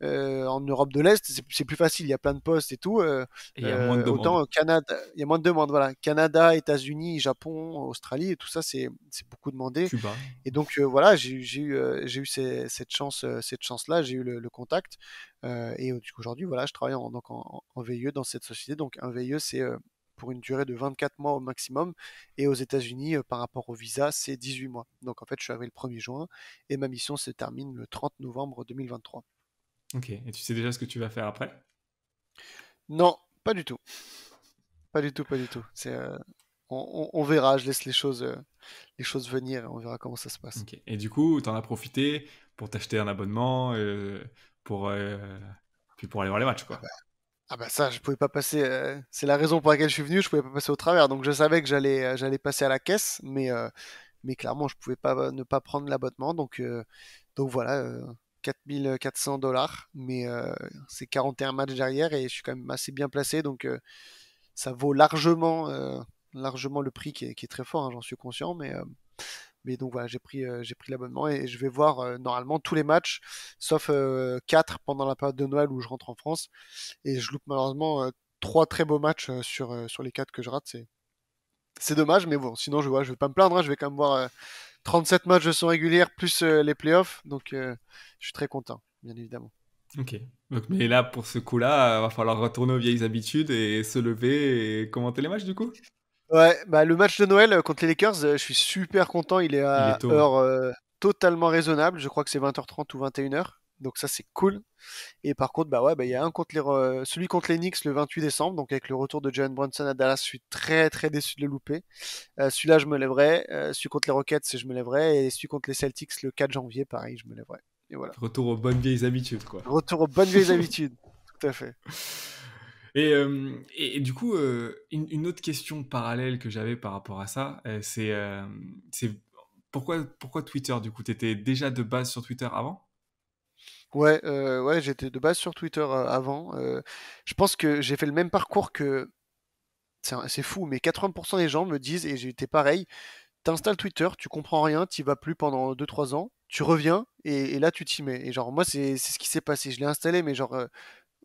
S2: en Europe de l'Est, c'est plus facile, il y a plein de postes et tout.
S1: Et il y a moins de
S2: Autant
S1: demandes.
S2: au Canada, il y a moins de demandes. Voilà, Canada, États-Unis, Japon, Australie, et tout ça, c'est beaucoup demandé.
S1: Cuba.
S2: Et donc voilà, j'ai eu cette chance-là, j'ai eu le contact. Et du coup, aujourd'hui, voilà, je travaille en VIE dans cette société. Donc un VIE, c'est pour une durée de 24 mois au maximum. Et aux États-Unis, par rapport au visa, c'est 18 mois. Donc en fait, je suis arrivé le 1er juin et ma mission se termine le 30 novembre 2023.
S1: Ok. Et tu sais déjà ce que tu vas faire après?
S2: Non, pas du tout. Pas du tout, pas du tout. On verra, je laisse les choses venir et on verra comment ça se passe.
S1: Ok. Et du coup, tu en as profité pour t'acheter un abonnement, pour, puis pour aller voir les matchs,
S2: Ah
S1: quoi.
S2: bah, ah bah ça, je pouvais pas passer. C'est la raison pour laquelle je suis venu, je pouvais pas passer au travers. Donc je savais que j'allais passer à la caisse, mais clairement, je pouvais pas ne pas prendre l'abonnement. Donc voilà, 4 400 $, mais c'est 41 matchs derrière et je suis quand même assez bien placé. Donc ça vaut largement le prix qui est très fort, hein, j'en suis conscient, mais donc voilà, j'ai pris l'abonnement et je vais voir normalement tous les matchs, sauf 4 pendant la période de Noël où je rentre en France. Et je loupe malheureusement 3 très beaux matchs sur les 4 que je rate. C'est dommage, mais bon, sinon je vais pas me plaindre, hein, je vais quand même voir 37 matchs de son régulière plus les playoffs. Donc je suis très content, bien évidemment.
S1: Ok. Donc, mais là, pour ce coup-là, va falloir retourner aux vieilles habitudes et se lever et commenter les matchs, du coup?
S2: Ouais, bah le match de Noël contre les Lakers, je suis super content. Il est
S1: Il est
S2: à
S1: tôt, ouais.
S2: heure totalement raisonnable. Je crois que c'est 20h30 ou 21h. Donc ça c'est cool. Et par contre, bah ouais, bah il y a celui contre les Knicks le 28 décembre, donc avec le retour de Jalen Brunson à Dallas, je suis très très déçu de le louper. Celui-là, je me lèverai. Celui contre les Rockets, je me lèverai. Et celui contre les Celtics le 4 janvier, pareil, je me lèverai. Et voilà.
S1: Retour aux bonnes vieilles habitudes, quoi.
S2: Retour aux bonnes vieilles habitudes. Tout à fait.
S1: Et du coup, une autre question parallèle que j'avais par rapport à ça, c'est pourquoi Twitter, du coup? T'étais déjà de base sur Twitter avant?
S2: Ouais, ouais, j'étais de base sur Twitter avant. Je pense que j'ai fait le même parcours que. C'est fou, mais 80% des gens me disent, et j'ai été pareil, t'installes Twitter, tu comprends rien, t'y vas plus pendant 2 3 ans, tu reviens, et là tu t'y mets. Et genre, moi, c'est ce qui s'est passé. Je l'ai installé, mais genre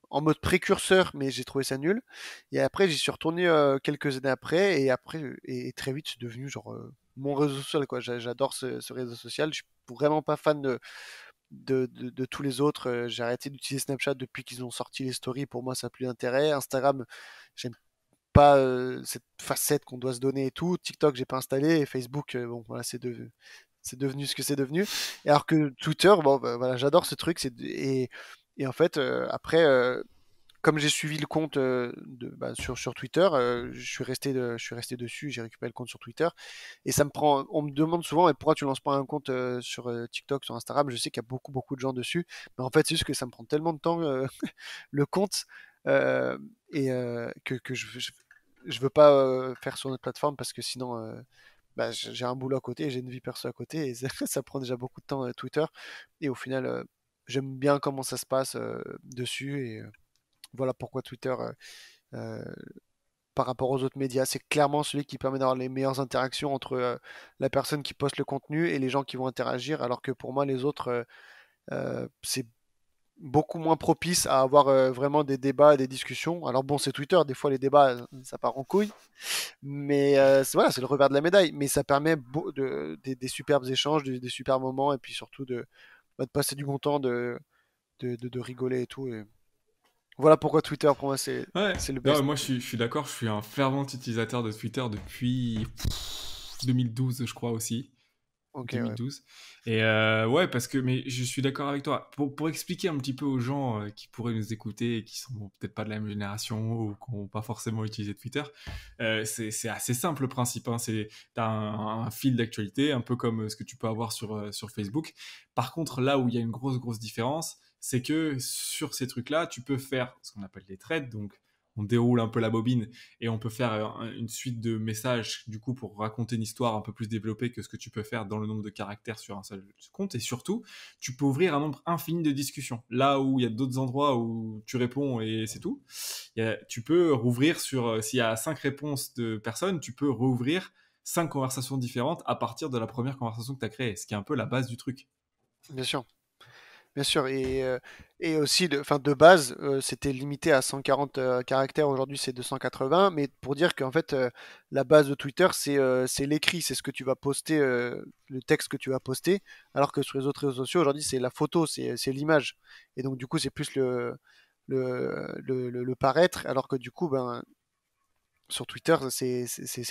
S2: en mode précurseur, mais j'ai trouvé ça nul. Et après, j'y suis retourné quelques années après, et après, et très vite, c'est devenu genre mon réseau social, quoi. J'adore ce réseau social. Je suis vraiment pas fan de tous les autres. J'ai arrêté d'utiliser Snapchat depuis qu'ils ont sorti les stories. Pour moi, ça n'a plus d'intérêt. Instagram, j'aime pas cette facette qu'on doit se donner et tout. TikTok, j'ai pas installé. Et Facebook, bon, voilà, c'est devenu ce que c'est devenu. Et alors que Twitter, bon, bah, voilà, j'adore ce truc. Et en fait, après, comme j'ai suivi le compte sur Twitter, je suis resté dessus, j'ai récupéré le compte sur Twitter. Et ça me prend. On me demande souvent, mais pourquoi tu lances pas un compte sur TikTok, sur Instagram? Je sais qu'il y a beaucoup, beaucoup de gens dessus. Mais en fait, c'est juste que ça me prend tellement de temps le compte euh, que je veux pas faire sur notre plateforme parce que sinon, bah, j'ai un boulot à côté, et j'ai une vie perso à côté et ça prend déjà beaucoup de temps Twitter. Et au final, j'aime bien comment ça se passe dessus et voilà pourquoi Twitter, euh, par rapport aux autres médias, c'est clairement celui qui permet d'avoir les meilleures interactions entre la personne qui poste le contenu et les gens qui vont interagir, alors que pour moi, les autres, c'est beaucoup moins propice à avoir vraiment des débats, des discussions. Alors bon, c'est Twitter, des fois les débats, ça part en couille, mais voilà, c'est le revers de la médaille. Mais ça permet des superbes échanges, des super moments, et puis surtout de passer du bon temps, de rigoler et tout. Et voilà pourquoi Twitter, pour moi,
S1: Ouais,
S2: c'est le
S1: non,
S2: best.
S1: moi je suis d'accord, je suis un fervent utilisateur de Twitter depuis 2012, je crois aussi.
S2: Ok, ouais.
S1: 2012. Et ouais, parce que, mais je suis d'accord avec toi. Pour expliquer un petit peu aux gens qui pourraient nous écouter et qui sont peut-être pas de la même génération ou qui n'ont pas forcément utilisé Twitter, c'est assez simple le principe. Hein. T'as un fil d'actualité, un peu comme ce que tu peux avoir sur Facebook. Par contre, là où il y a une grosse différence, c'est que sur ces trucs-là, tu peux faire ce qu'on appelle des threads. Donc, on déroule un peu la bobine et on peut faire une suite de messages du coup pour raconter une histoire un peu plus développée que ce que tu peux faire dans le nombre de caractères sur un seul compte. Et surtout, tu peux ouvrir un nombre infini de discussions. Là où il y a d'autres endroits où tu réponds et c'est tout, tu peux rouvrir s'il y a 5 réponses de personnes, tu peux rouvrir 5 conversations différentes à partir de la première conversation que tu as créée, ce qui est un peu la base du truc.
S2: Bien sûr. Bien sûr, et aussi, enfin, de base, c'était limité à 140 caractères, aujourd'hui c'est 280, mais pour dire qu'en fait, la base de Twitter, c'est l'écrit, c'est ce que tu vas poster, le texte que tu vas poster, alors que sur les autres réseaux sociaux, aujourd'hui, c'est la photo, c'est l'image. Et donc, du coup, c'est plus le paraître, alors que du coup, ben, sur Twitter, c'est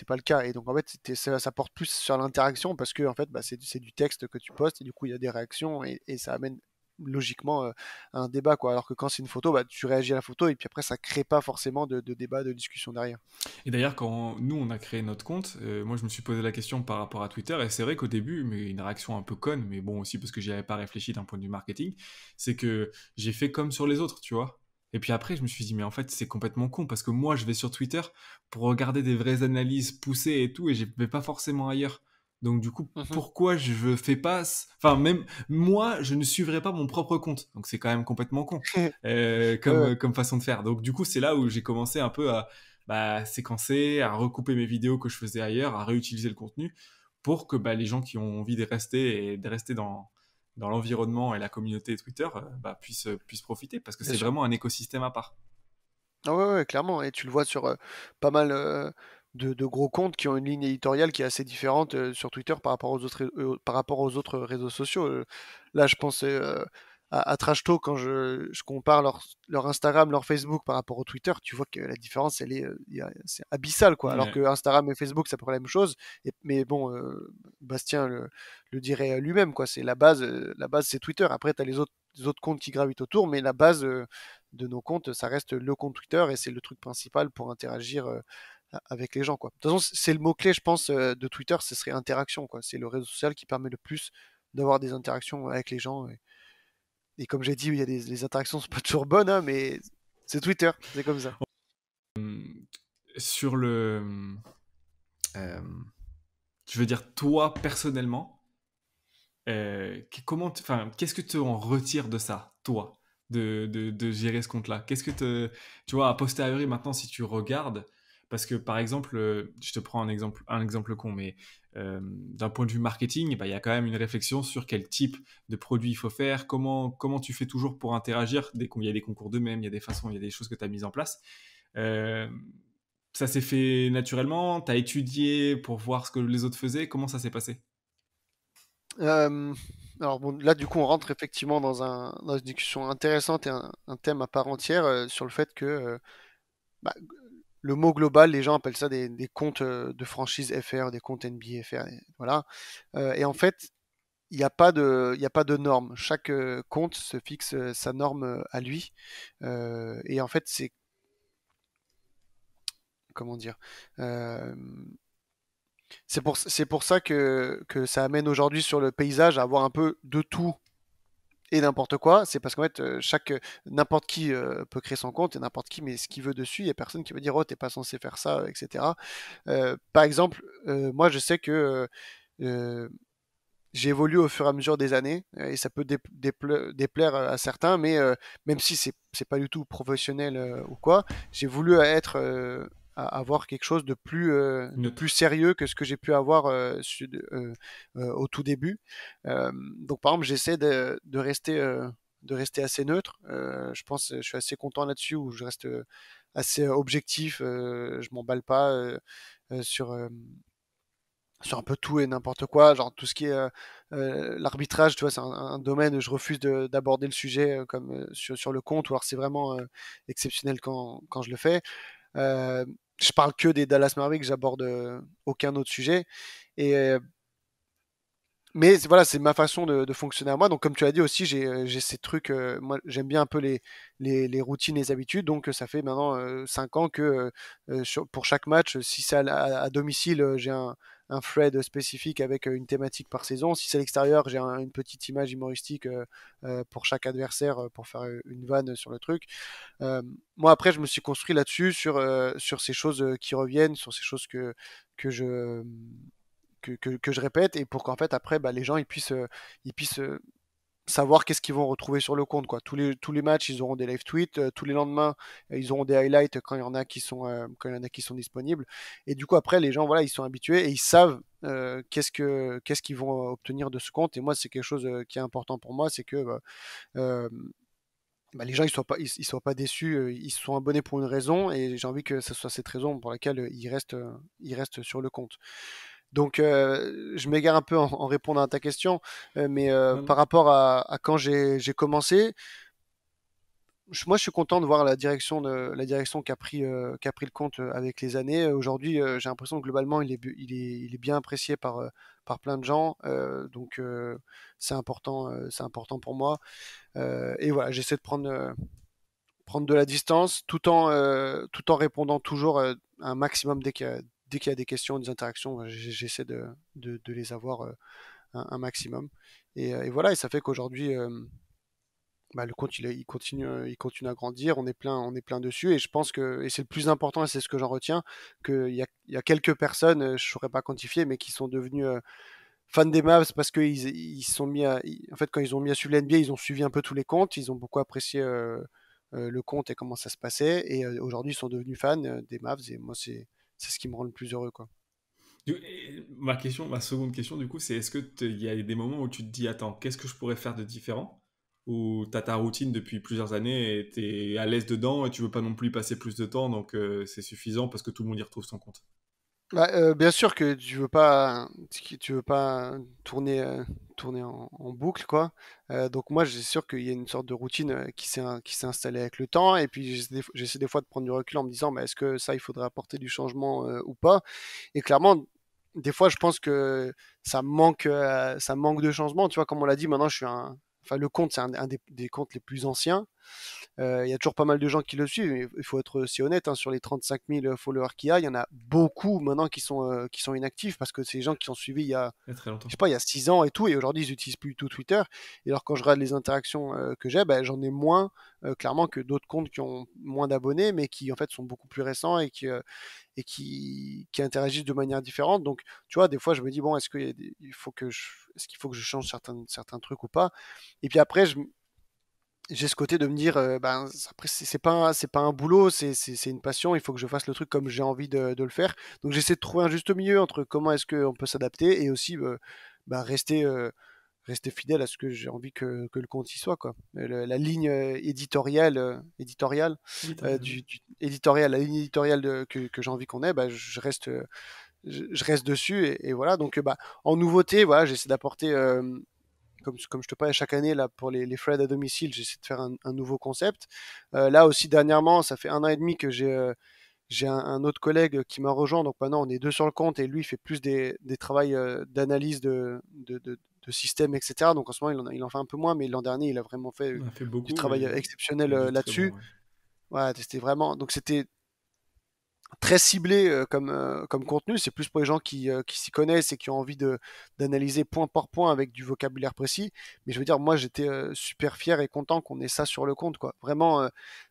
S2: pas le cas. Et donc, en fait, ça porte plus sur l'interaction parce que, en fait, bah, c'est du texte que tu postes et du coup, il y a des réactions et ça amène logiquement à un débat, quoi. Alors que quand c'est une photo, bah, tu réagis à la photo et puis après, ça crée pas forcément de débat, de discussion derrière.
S1: Et d'ailleurs, quand nous, on a créé notre compte, moi, je me suis posé la question par rapport à Twitter, et c'est vrai qu'au début, mais une réaction un peu conne, mais bon, aussi parce que j'y avais pas réfléchi d'un point de vue marketing, c'est que j'ai fait comme sur les autres, tu vois. Et puis après, je me suis dit, mais en fait, c'est complètement con, parce que moi, je vais sur Twitter pour regarder des vraies analyses poussées et tout, et je vais pas forcément ailleurs. Donc du coup,
S2: Mhm.
S1: pourquoi je fais pas... Enfin, même moi, je ne suivrai pas mon propre compte. Donc c'est quand même complètement con
S2: Ouais, ouais.
S1: comme façon de faire. Donc du coup, c'est là où j'ai commencé un peu à séquencer, à recouper mes vidéos que je faisais ailleurs, à réutiliser le contenu pour que les gens qui ont envie de rester dans l'environnement et la communauté Twitter puissent profiter parce que
S2: Bien
S1: c'est
S2: sûr.
S1: vraiment un écosystème à part.
S2: Ah ouais, ouais, clairement. Et tu le vois sur pas mal de gros comptes qui ont une ligne éditoriale qui est assez différente sur Twitter par rapport aux autres réseaux sociaux. Là, je pense à Trash Talk quand je compare leur Instagram, leur Facebook par rapport au Twitter. Tu vois que la différence, c'est abyssal, quoi. Alors
S1: Ouais.
S2: que Instagram et Facebook, c'est à peu près la même chose. Mais bon, Bastien le dirait lui-même, quoi. C'est la base, c'est Twitter. Après, tu as les autres comptes qui gravitent autour, mais la base. De nos comptes, ça reste le compte Twitter et c'est le truc principal pour interagir avec les gens, quoi. De toute façon, c'est le mot-clé, je pense, de Twitter, ce serait interaction, quoi. C'est le réseau social qui permet le plus d'avoir des interactions avec les gens. Et comme j'ai dit, les interactions sont pas toujours bonnes, hein, mais c'est Twitter, c'est comme ça.
S1: Sur le... euh, je veux dire, toi, personnellement, qu'est-ce que tu en retires de ça, toi, de gérer ce compte-là? Qu'est-ce que tu vois, a posteriori, maintenant, si tu regardes, parce que par exemple, je te prends un exemple con, mais d'un point de vue marketing, il y a quand même une réflexion sur quel type de produit il faut faire, comment tu fais toujours pour interagir, dès qu'il y a des concours de même, il y a des façons, il y a des choses que tu as mises en place. Euh, Ça s'est fait naturellement, tu as étudié pour voir ce que les autres faisaient, comment ça s'est passé?
S2: Euh, alors bon, là, du coup, on rentre effectivement dans une discussion intéressante et un thème à part entière sur le fait que bah, le mot global, les gens appellent ça des comptes de franchise FR, des comptes NBA FR, voilà. Et en fait, il y a pas de norme. Chaque compte se fixe sa norme à lui. Et en fait, comment dire, euh, c'est pour ça que ça amène aujourd'hui sur le paysage à avoir un peu de tout et n'importe quoi. C'est parce qu'en fait, n'importe qui peut créer son compte et n'importe qui met ce qu'il veut dessus. Il y a personne qui va dire, oh, t'es pas censé faire ça, etc. Par exemple, moi, je sais que euh, j'ai évolué au fur et à mesure des années et ça peut déplaire à certains, mais même si c'est pas du tout professionnel ou quoi, j'ai voulu avoir quelque chose de plus
S1: Neutre.
S2: sérieux que ce que j'ai pu avoir au tout début. Donc par exemple, j'essaie de rester de rester assez neutre. Je pense, je suis assez content là-dessus, où je reste assez objectif. Je m'emballe pas sur sur un peu tout et n'importe quoi, genre tout ce qui est l'arbitrage, tu vois, c'est un domaine où je refuse d'aborder le sujet comme sur le compte, ou alors c'est vraiment exceptionnel quand je le fais. Euh, je parle que des Dallas Mavericks, j'aborde aucun autre sujet. Et mais voilà, c'est ma façon de fonctionner à moi. Donc, comme tu as dit aussi, j'ai ces trucs. Moi, j'aime bien un peu les routines, les habitudes. Donc, ça fait maintenant 5 ans que pour chaque match, si c'est à domicile, j'ai un thread spécifique avec une thématique par saison. Si c'est à l'extérieur, j'ai une petite image humoristique pour chaque adversaire pour faire une vanne sur le truc. Euh, Moi, après, je me suis construit là-dessus sur ces choses qui reviennent, sur ces choses que je que je répète, et pour qu'en fait après bah, les gens ils puissent savoir qu'est-ce qu'ils vont retrouver sur le compte, quoi. Tous les matchs ils auront des live tweets, tous les lendemains ils auront des highlights quand il y en a qui sont quand il y en a qui sont disponibles, et du coup après les gens voilà ils sont habitués et ils savent qu'est-ce qu'ils vont obtenir de ce compte. Et moi c'est quelque chose qui est important pour moi, c'est que euh, bah, les gens ils soient pas déçus, ils se sont abonnés pour une raison, et j'ai envie que ce soit cette raison pour laquelle ils restent sur le compte. Donc, je m'égare un peu en répondant à ta question, mais
S1: Non,
S2: par
S1: non.
S2: rapport à quand j'ai commencé, moi je suis content de voir la direction qu'a pris le compte avec les années. Aujourd'hui, j'ai l'impression que globalement il est bien apprécié par plein de gens, donc c'est important pour moi. Et voilà, j'essaie de prendre de la distance tout en répondant toujours un maximum dès qu'il y a des questions, des interactions. J'essaie de les avoir un maximum. Et voilà, et ça fait qu'aujourd'hui, bah, le compte il continue à grandir. On est plein dessus, et je pense que, et c'est le plus important, et c'est ce que j'en retiens, il y a quelques personnes, je ne saurais pas quantifier, mais qui sont devenues fans des Mavs parce qu'ils sont en fait, quand ils ont mis à suivre l'NBA, ils ont suivi un peu tous les comptes, ils ont beaucoup apprécié le compte et comment ça se passait, et aujourd'hui ils sont devenus fans des Mavs, et moi c'est ce qui me rend le plus heureux, quoi.
S1: Ma seconde question, du coup, c'est est-ce que il y a des moments où tu te dis, attends, qu'est-ce que je pourrais faire de différent? Ou t'as ta routine depuis plusieurs années et t'es à l'aise dedans et tu veux pas non plus y passer plus de temps, donc c'est suffisant parce que tout le monde y retrouve son compte.
S2: Bah, bien sûr que tu veux pas tourner en boucle, quoi. Donc moi, j'ai sûr qu'il y a une sorte de routine qui s'est installée avec le temps. Et puis j'essaie des fois de prendre du recul en me disant, bah, est-ce que ça, il faudrait apporter du changement ou pas? Et clairement, des fois, je pense que ça manque de changement. Tu vois, comme on l'a dit, maintenant, enfin, le compte, c'est un des comptes les plus anciens. Il y a toujours pas mal de gens qui le suivent, mais il faut être aussi honnête, hein, sur les 35 000 followers qu'il y a, il y en a beaucoup maintenant qui sont inactifs, parce que c'est des gens qui ont suivi
S1: Il y a très
S2: je
S1: longtemps.
S2: sais pas, il y a 6 ans et tout, et aujourd'hui ils n'utilisent plus du tout Twitter. Et alors quand je regarde les interactions que j'ai, ben, j'en ai moins clairement que d'autres comptes qui ont moins d'abonnés, mais qui en fait sont beaucoup plus récents qui interagissent de manière différente. Donc tu vois, des fois je me dis, bon, est-ce qu'il faut que je change certains trucs ou pas? Et puis après, j'ai ce côté de me dire, ben, après, c'est pas un boulot, c'est une passion, il faut que je fasse le truc comme j'ai envie de le faire. Donc j'essaie de trouver un juste milieu entre comment est-ce qu'on peut s'adapter, et aussi bah, rester fidèle à ce que j'ai envie que le compte y soit, quoi. La ligne
S1: Éditorial, oui.
S2: la ligne éditoriale que j'ai envie qu'on ait, bah, je reste dessus, et voilà. Donc bah, en nouveauté, voilà, j'essaie d'apporter comme je te parlais chaque année là pour les threads à domicile, j'essaie de faire un nouveau concept. Là aussi dernièrement, ça fait un an et demi que j'ai un autre collègue qui m'a rejoint, donc maintenant on est deux sur le compte, et lui il fait plus des travails d'analyse de système, etc. Donc en ce moment il en fait un peu moins, mais l'an dernier il a vraiment fait
S1: On a fait
S2: du
S1: beaucoup
S2: travail exceptionnel
S1: et du très bon,
S2: là-dessus.
S1: ouais.
S2: Ouais, c'était vraiment, donc c'était très ciblé comme contenu. C'est plus pour les gens qui s'y connaissent et qui ont envie d'analyser point par point avec du vocabulaire précis. Mais je veux dire, moi, j'étais super fier et content qu'on ait ça sur le compte, quoi. Vraiment,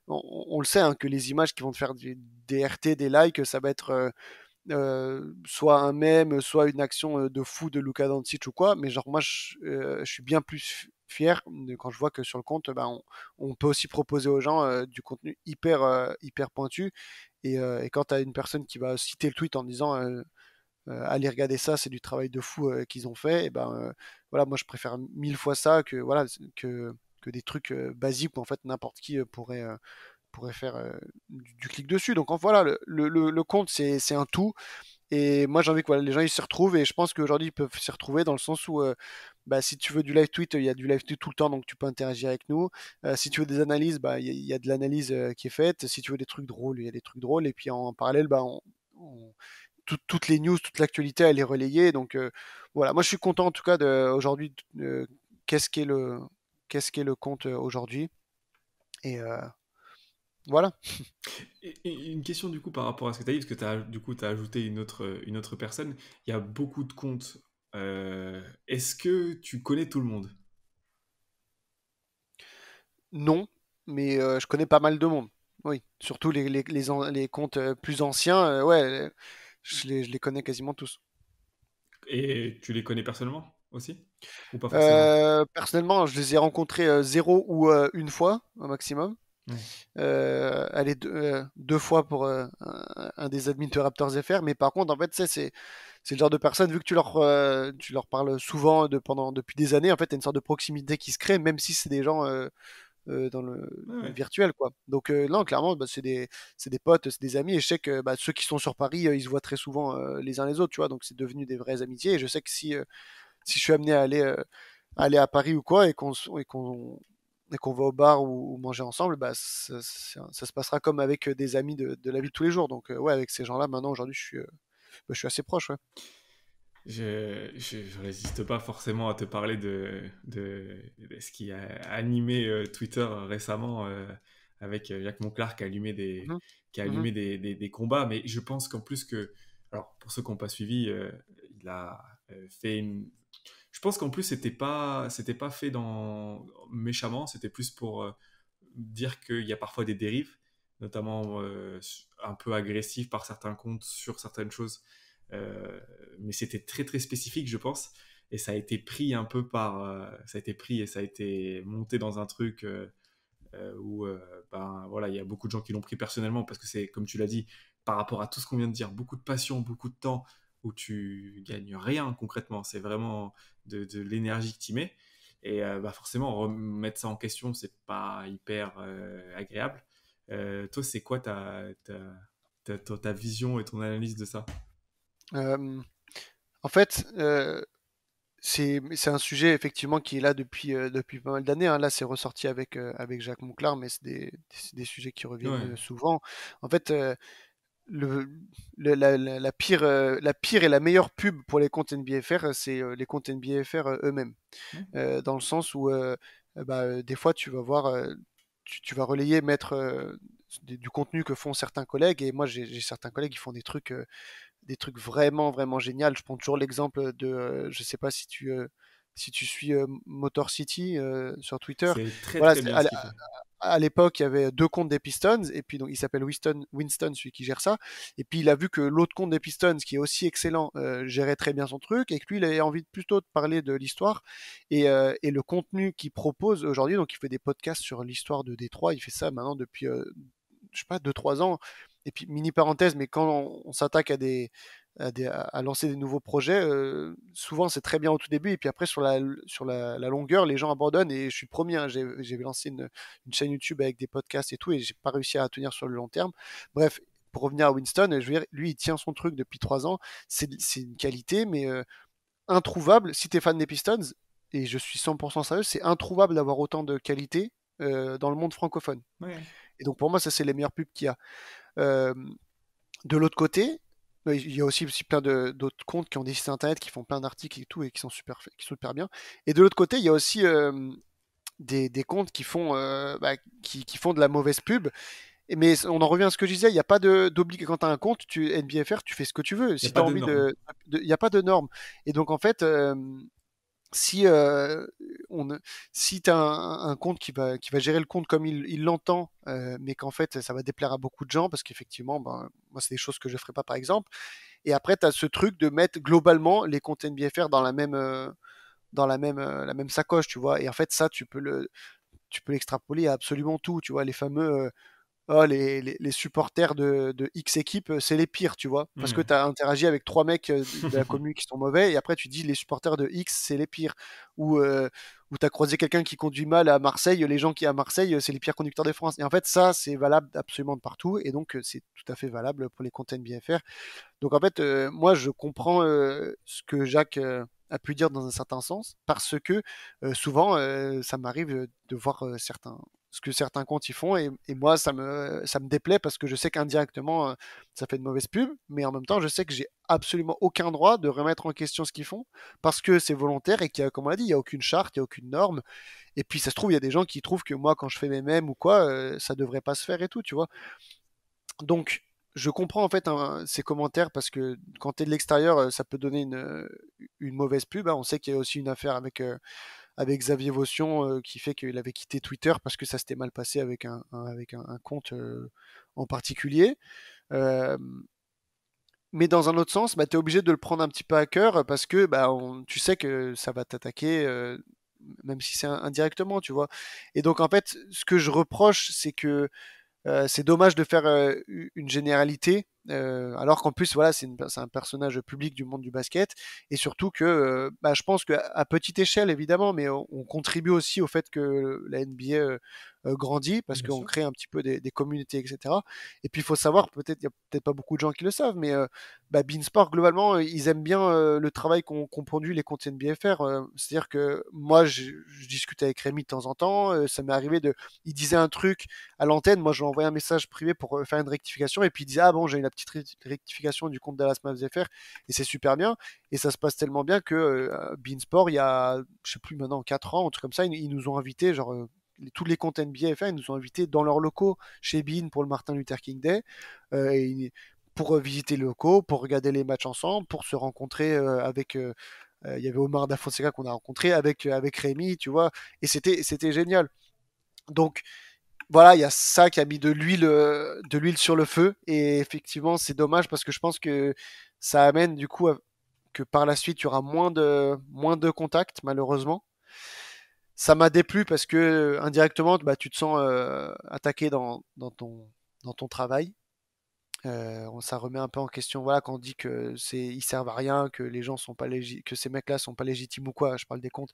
S2: on le sait, hein, que les images qui vont te faire des RT, des likes, ça va être soit un mème, soit une action de fou de Luka Doncic ou quoi. Mais genre, moi, je suis bien plus fier quand je vois que sur le compte, bah, on peut aussi proposer aux gens du contenu hyper pointu. Et quand tu as une personne qui va citer le tweet en disant allez regarder ça, c'est du travail de fou qu'ils ont fait, et ben voilà, moi je préfère mille fois ça que voilà que des trucs basiques où en fait n'importe qui pourrait faire du clic dessus. Donc voilà, le compte c'est un tout. Et moi j'ai envie que voilà, les gens ils s'y retrouvent, et je pense qu'aujourd'hui ils peuvent s'y retrouver dans le sens où bah, si tu veux du live tweet, il y a du live tweet tout le temps, donc tu peux interagir avec nous. Si tu veux des analyses, bah, il y a de l'analyse qui est faite. Si tu veux des trucs drôles, il y a des trucs drôles. Et puis en parallèle, bah, toutes les news, toute l'actualité, elle est relayée. Donc voilà, moi je suis content en tout cas aujourd'hui. Qu'est-ce qu'est le compte aujourd'hui. Et voilà.
S1: Et une question du coup par rapport à ce que tu as dit, parce que tu as ajouté une autre personne. Il y a beaucoup de comptes. Est-ce que tu connais tout le monde?
S2: Non, mais je connais pas mal de monde. Oui, surtout les comptes plus anciens, ouais, je les connais quasiment tous.
S1: Et tu les connais personnellement aussi? Ou pas forcément?
S2: Personnellement, je les ai rencontrés zéro ou une fois au maximum.
S1: Ouais.
S2: Allez, deux fois pour un des admins de Raptors FR. Mais par contre, en fait, c'est le genre de personne, vu que tu leur parles souvent depuis des années, en fait, t'as une sorte de proximité qui se crée, même si c'est des gens dans
S1: Ouais,
S2: le
S1: ouais.
S2: virtuel, quoi. Donc non, clairement, bah, c'est des potes, c'est des amis, et je sais que bah, ceux qui sont sur Paris, ils se voient très souvent les uns les autres, tu vois. Donc c'est devenu des vraies amitiés, et je sais que si je suis amené à aller à Paris ou quoi, et qu'on va au bar ou manger ensemble, bah, ça se passera comme avec des amis de la vie de tous les jours. Donc ouais, avec ces gens-là, maintenant, aujourd'hui, je suis assez proche, ouais.
S1: Je résiste pas forcément à te parler de ce qui a animé Twitter récemment avec Jacques Monclar
S2: Mhm,
S1: qui a
S2: mhm.
S1: allumé des combats. Mais je pense qu'en plus alors pour ceux qui n'ont pas suivi, il a fait une. Je pense qu'en plus c'était pas fait méchamment, c'était plus pour dire qu'il y a parfois des dérives, notamment un peu agressives par certains comptes sur certaines choses. Mais c'était très très spécifique, je pense. Et ça a été pris un peu ça a été pris et ça a été monté dans un truc où, ben voilà, il y a beaucoup de gens qui l'ont pris personnellement parce que c'est, comme tu l'as dit, par rapport à tout ce qu'on vient de dire, beaucoup de passion, beaucoup de temps où tu gagnes rien concrètement. C'est vraiment de l'énergie que tu mets. Et bah forcément, remettre ça en question, c'est pas hyper agréable. Toi, c'est quoi ta vision et ton analyse de ça?
S2: Euh, En fait, c'est un sujet effectivement qui est là depuis pas mal d'années, hein. Là, c'est ressorti avec Jacques Monclar, mais c'est des sujets qui reviennent
S1: Ouais.
S2: souvent. En fait, le, la pire et la meilleure pub pour les comptes NBFR, c'est les comptes NBFR eux-mêmes.
S1: Ouais.
S2: Dans le sens où bah, des fois, tu vas voir, tu vas relayer, mettre du contenu que font certains collègues. Et moi, j'ai certains collègues qui font des trucs vraiment, vraiment géniaux. Je prends toujours l'exemple de, je sais pas si tu suis Motor City sur Twitter.
S1: C'est très
S2: Voilà,
S1: très bien ce qu'il fait.
S2: à l'époque, il y avait deux comptes des Pistons, et puis donc il s'appelle Winston, celui qui gère ça. Et puis il a vu que l'autre compte des Pistons, qui est aussi excellent, gérait très bien son truc, et que lui, il avait envie plutôt de parler de l'histoire et le contenu qu'il propose aujourd'hui. Donc il fait des podcasts sur l'histoire de Détroit. Il fait ça maintenant depuis, je sais pas, 2 3 ans. Et puis, mini parenthèse, mais quand on s'attaque à lancer des nouveaux projets, souvent c'est très bien au tout début, et puis après, sur la longueur, les gens abandonnent. Et je suis le premier, hein. J'ai lancé une chaîne YouTube avec des podcasts et tout, et j'ai pas réussi à tenir sur le long terme. Bref, pour revenir à Winston, je veux dire, lui, il tient son truc depuis 3 ans. C'est une qualité, mais introuvable. Si tu es fan des Pistons, et je suis 100% sérieux, c'est introuvable d'avoir autant de qualité dans le monde francophone.
S1: Ouais.
S2: Et donc pour moi, ça, c'est les meilleures pubs qu'il y a. Euh, de l'autre côté, il y a aussi plein d'autres comptes qui ont des sites internet, qui font plein d'articles et tout, et qui sont super bien. Et de l'autre côté, il y a aussi des comptes qui font de la mauvaise pub. Mais on en revient à ce que je disais, il n'y a pas d'obligation. Quand tu as un compte, NBFR, tu fais ce que tu veux.
S1: Il n'y a
S2: Si tu
S1: pas
S2: as
S1: de
S2: envie
S1: normes.
S2: il n'y a pas de normes. Et donc, en fait, si on, si tu as un compte qui va gérer le compte comme il l'entend, mais qu'en fait ça va déplaire à beaucoup de gens, parce qu'effectivement, ben, moi c'est des choses que je ne ferai pas, par exemple. Et après, tu as ce truc de mettre globalement les comptes NBFR dans la même sacoche, tu vois. Et en fait, ça, tu peux l'extrapoler à absolument tout, tu vois. Les fameux oh, les supporters de X équipe, c'est les pires, tu vois. Parce que
S1: Hmm.
S2: tu as interagi avec trois mecs de la commune qui sont mauvais, et après tu dis les supporters de X, c'est les pires. Ou tu as croisé quelqu'un qui conduit mal à Marseille, les gens qui à Marseille, c'est les pires conducteurs de France. Et en fait, ça, c'est valable absolument de partout, et donc c'est tout à fait valable pour les comptes NBFR. Donc en fait, moi, je comprends ce que Jacques a pu dire dans un certain sens, parce que souvent, ça m'arrive de voir ce que certains comptes y font, et moi, ça me déplaît parce que je sais qu'indirectement, ça fait de mauvaises pubs, mais en même temps, je sais que j'ai absolument aucun droit de remettre en question ce qu'ils font, parce que c'est volontaire et qu'il y a, comme on l'a dit, il n'y a aucune charte, il n'y a aucune norme. Et puis ça se trouve, il y a des gens qui trouvent que moi, quand je fais mes mèmes ou quoi, ça devrait pas se faire et tout, tu vois. Donc, je comprends en fait ces commentaires parce que quand tu es de l'extérieur, ça peut donner une mauvaise pub, hein. On sait qu'il y a aussi une affaire avec Xavier Vaution qui fait qu'il avait quitté Twitter parce que ça s'était mal passé avec un compte en particulier. Euh, mais dans un autre sens, bah, tu es obligé de le prendre un petit peu à cœur parce que bah, tu sais que ça va t'attaquer, même si c'est indirectement, tu vois. Et donc en fait, ce que je reproche, c'est que c'est dommage de faire une généralité, alors qu'en plus, voilà, c'est un personnage public du monde du basket, et surtout que bah, je pense qu'à à petite échelle, évidemment, mais on contribue aussi au fait que la NBA grandit, parce
S1: Bien
S2: qu'on
S1: sûr.
S2: crée un petit peu des communautés, etc. Et puis, il faut savoir, peut-être, il n'y a peut-être pas beaucoup de gens qui le savent, mais bah, Beansport, globalement, ils aiment bien le travail qu'ont produit les comptes NBFR. C'est-à-dire que moi, je discute avec Rémi de temps en temps, ça m'est arrivé il disait un truc à l'antenne, moi je lui ai envoyé un message privé pour faire une rectification, et puis il disait ah bon, j'ai eu la petite rectification du compte Dallas Mavs FR, et c'est super bien. Et ça se passe tellement bien que Beansport, il y a je sais plus maintenant 4 ans, un truc comme ça, ils nous ont invités, genre tous les comptes NBA FR, ils nous ont invités dans leurs locaux chez Bean pour le Martin Luther King Day, pour visiter les locaux, pour regarder les matchs ensemble, pour se rencontrer il y avait Omar Da Fonseca qu'on a rencontré avec Rémi, tu vois, et c'était génial. Donc voilà, il y a ça qui a mis de l'huile sur le feu. Et effectivement, c'est dommage parce que je pense que ça amène du coup que par la suite, il y aura moins de contacts, malheureusement. Ça m'a déplu parce que indirectement, bah, tu te sens attaqué dans ton travail. Ça remet un peu en question, voilà, quand on dit que ils servent à rien, que les gens sont pas que ces mecs-là sont pas légitimes ou quoi. Je parle des comptes.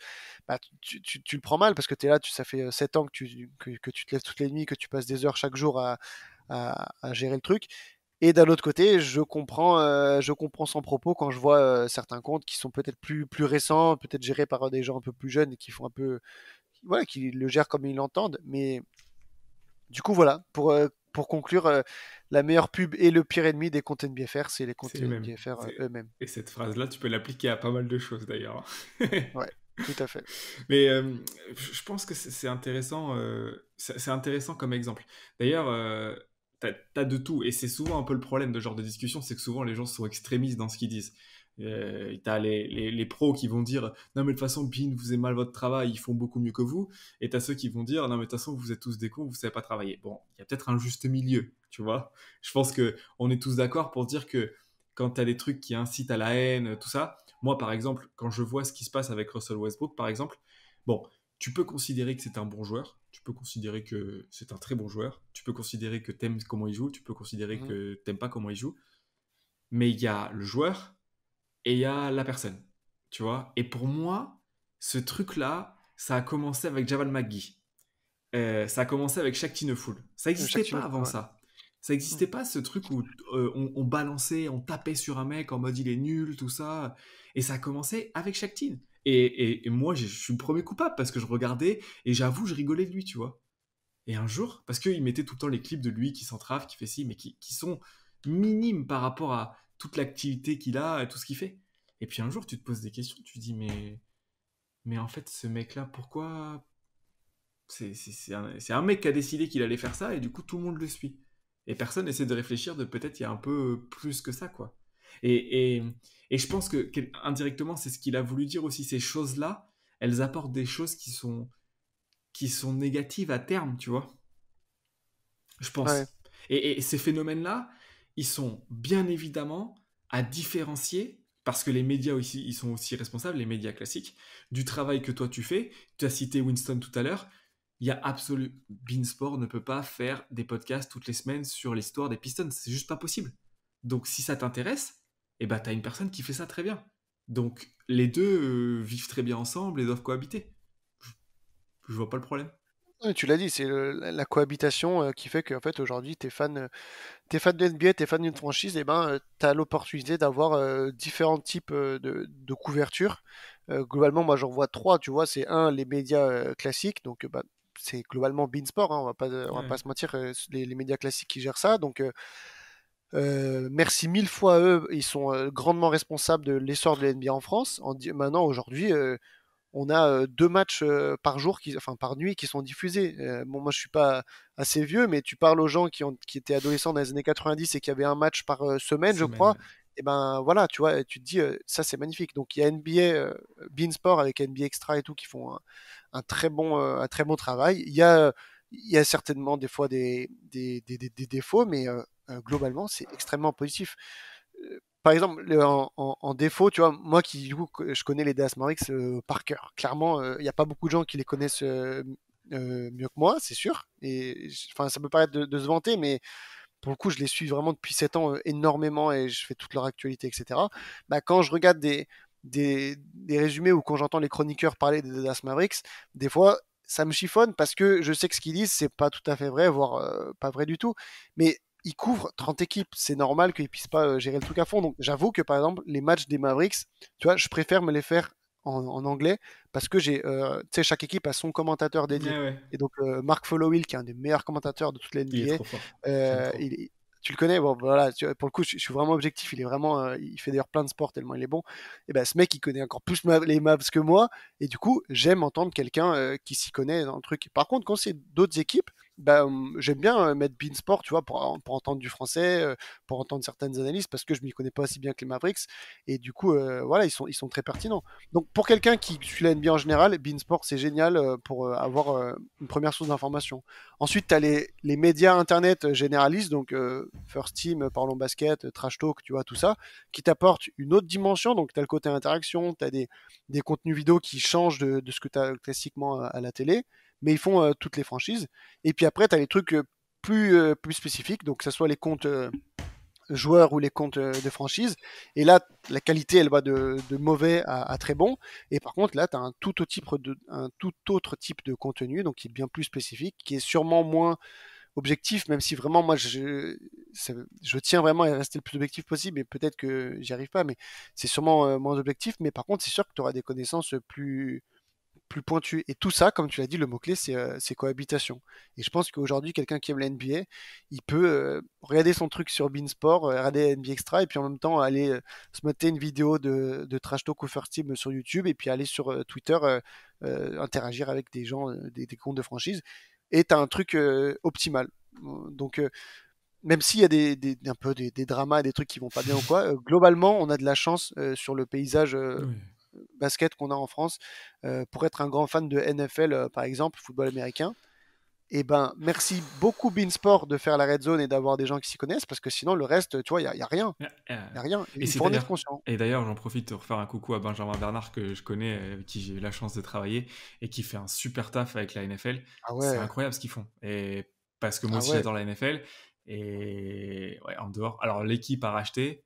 S2: Bah, tu le prends mal parce que tu es là, ça fait 7 ans que tu te lèves toutes les nuits, que tu passes des heures chaque jour à gérer le truc. Et d'un autre côté, je comprends son propos quand je vois certains comptes qui sont peut-être plus récents, peut-être gérés par des gens un peu plus jeunes et qui font un peu, voilà, qui le gèrent comme ils l'entendent. Mais du coup, voilà, pour conclure, la meilleure pub et le pire ennemi des comptes NBFR, c'est les
S1: C'est
S2: comptes
S1: eux-mêmes.
S2: NBFR eux-mêmes.
S1: Et cette phrase-là, tu peux l'appliquer à pas mal de choses d'ailleurs.
S2: Ouais, tout à fait.
S1: Mais je pense que c'est intéressant, c'est intéressant comme exemple. D'ailleurs, t'as de tout, et c'est souvent un peu le problème de ce genre de discussion, c'est que souvent les gens sont extrémistes dans ce qu'ils disent. T'as les pros qui vont dire non mais de toute façon Bean vous faites mal votre travail, ils font beaucoup mieux que vous, et t'as ceux qui vont dire non mais de toute façon vous êtes tous des cons, vous savez pas travailler. Bon, il y a peut-être un juste milieu, tu vois. Je pense que on est tous d'accord pour dire que quand t'as des trucs qui incitent à la haine, tout ça, moi par exemple quand je vois ce qui se passe avec Russell Westbrook par exemple, bon, tu peux considérer que c'est un bon joueur, tu peux considérer que c'est un très bon joueur, tu peux considérer que t'aimes comment il joue, tu peux considérer
S2: Mhm.
S1: que t'aimes pas comment il joue, mais il y a le joueur et il y a la personne, tu vois. Et pour moi, ce truc-là, ça a commencé avec Javal McGee. Ça a commencé avec Shaq Tineful. Ça n'existait
S2: Chaque
S1: pas
S2: team,
S1: avant
S2: ouais.
S1: ça. Ça n'existait pas ce truc où on balançait, on tapait sur un mec en mode il est nul, tout ça. Et ça a commencé avec Shaq Tin. Et moi, je suis le premier coupable parce que je regardais et j'avoue, je rigolais de lui, tu vois. Et un jour, parce qu'il mettait tout le temps les clips de lui qui s'entrave, qui fait ci, mais qui sont minimes par rapport à toute l'activité qu'il a et tout ce qu'il fait. Et puis un jour, tu te poses des questions, tu te dis, mais en fait, ce mec-là, pourquoi c'est un mec qui a décidé qu'il allait faire ça et du coup tout le monde le suit. Et personne essaie de réfléchir de peut-être il y a un peu plus que ça quoi. Et, et, et je pense que indirectement c'est ce qu'il a voulu dire aussi. Ces choses-là, elles apportent des choses qui sont négatives à terme, tu vois. Je
S2: Ouais,
S1: pense. Et ces phénomènes-là, ils sont bien évidemment à différencier, parce que les médias aussi, ils sont aussi responsables, les médias classiques, du travail que toi tu fais. Tu as cité Winston tout à l'heure. Il y a absolu. Beansport ne peut pas faire des podcasts toutes les semaines sur l'histoire des Pistons. C'est juste pas possible. Donc, si ça t'intéresse, eh ben, t'as une personne qui fait ça très bien. Donc, les deux vivent très bien ensemble et doivent cohabiter. Je vois pas le problème.
S2: Ouais, tu l'as dit, c'est la cohabitation qui fait qu'en fait aujourd'hui t'es fan de NBA, t'es fan d'une franchise, et ben t'as l'opportunité d'avoir différents types de couverture. Globalement, moi j'en vois trois, tu vois, c'est un les médias classiques, donc bah, c'est globalement Beansport, hein, on va
S1: Ouais.
S2: pas se mentir, les médias classiques qui gèrent ça, donc merci mille fois à eux, ils sont grandement responsables de l'essor de la NBA en France. Maintenant aujourd'hui, on a deux matchs par jour, enfin par nuit, qui sont diffusés. Bon, moi, je suis pas assez vieux, mais tu parles aux gens qui étaient adolescents dans les années 90 et qui avaient un match par semaine, je
S1: Semaine,
S2: crois.
S1: ouais.
S2: Et ben voilà, tu vois, tu te dis, ça c'est magnifique. Donc il y a NBA, Beansport avec NBA Extra et tout qui font un très bon travail. Il y a certainement des fois des défauts, mais globalement c'est extrêmement positif. Par exemple, en défaut, tu vois, moi qui du coup, je connais les Dallas Mavericks par cœur. Clairement, il n'y a pas beaucoup de gens qui les connaissent mieux que moi, c'est sûr. Et enfin, ça peut paraître de se vanter, mais pour le coup, je les suis vraiment depuis 7 ans énormément et je fais toute leur actualité, etc. Bah, quand je regarde des résumés ou quand j'entends les chroniqueurs parler des Dallas Mavericks, des fois, ça me chiffonne parce que je sais que ce qu'ils disent, c'est pas tout à fait vrai, voire pas vrai du tout. Mais ils couvrent 30 équipes, c'est normal qu'ils puissent pas gérer le truc à fond. Donc j'avoue que par exemple, les matchs des Mavericks, tu vois, je préfère me les faire en anglais parce que tu sais, chaque équipe a son commentateur
S1: Ouais,
S2: dédié.
S1: ouais.
S2: Et donc, Mark Followill, qui est un des meilleurs commentateurs de toute la
S1: Il est
S2: NBA,
S1: trop fort. J'aime
S2: euh,
S1: trop.
S2: il- tu le connais, bon, voilà, pour le coup, je suis vraiment objectif. Il est vraiment, il fait d'ailleurs plein de sports tellement il est bon. Et ben, ce mec, il connaît encore plus les Mavs que moi. Et du coup, j'aime entendre quelqu'un qui s'y connaît dans le truc. Par contre, quand c'est d'autres équipes, bah, j'aime bien mettre Beansport, tu vois, pour entendre du français, pour entendre certaines analyses, parce que je m'y connais pas aussi bien que les Mavericks. Et du coup, voilà, ils sont très pertinents. Donc, pour quelqu'un qui suit la NBA en général, Beansport, c'est génial pour avoir une première source d'information. Ensuite, tu as les médias internet généralistes, donc First Team, Parlons Basket, Trash Talk, tu vois, tout ça, qui t'apportent une autre dimension. Donc, tu as le côté interaction, tu as des contenus vidéo qui changent de ce que tu as classiquement à la télé, mais ils font toutes les franchises. Et puis après, tu as les trucs plus spécifiques, donc que ce soit les comptes joueurs ou les comptes de franchise. Et là, la qualité, elle va de mauvais à très bon. Et par contre, là, tu as un tout autre type de contenu, donc qui est bien plus spécifique, qui est sûrement moins objectif, même si vraiment, moi, je tiens vraiment à rester le plus objectif possible, et peut-être que j'y arrive pas, mais c'est sûrement moins objectif. Mais par contre, c'est sûr que tu auras des connaissances plus pointu. Et tout ça, comme tu l'as dit, le mot-clé, c'est cohabitation. Et je pense qu'aujourd'hui, quelqu'un qui aime la NBA, il peut regarder son truc sur Beansport, regarder NBA Extra, et puis en même temps aller se mater une vidéo de Trash Talk ou First Team sur YouTube, et puis aller sur Twitter interagir avec des gens, des comptes de franchise. Et tu as un truc optimal. Donc, même s'il y a un peu des dramas, des trucs qui vont pas bien ou quoi, globalement, on a de la chance sur le paysage
S1: Oui.
S2: basket qu'on a en France. Pour être un grand fan de NFL, par exemple, football américain, et ben merci beaucoup Beansport de faire la red zone et d'avoir des gens qui s'y connaissent, parce que sinon le reste, tu vois, y a rien. Il y a rien.
S1: Et
S2: Il
S1: c'est
S2: faut en être
S1: d'ailleurs,
S2: conscient.
S1: et d'ailleurs, j'en profite pour faire un coucou à Benjamin Bernard que je connais, avec qui j'ai eu la chance de travailler et qui fait un super taf avec la NFL.
S2: Ah
S1: C'est
S2: ouais,
S1: incroyable ce qu'ils font. Et parce que moi
S2: ah
S1: aussi
S2: ouais,
S1: j'adore la NFL. Et ouais, en dehors. Alors l'équipe a racheté.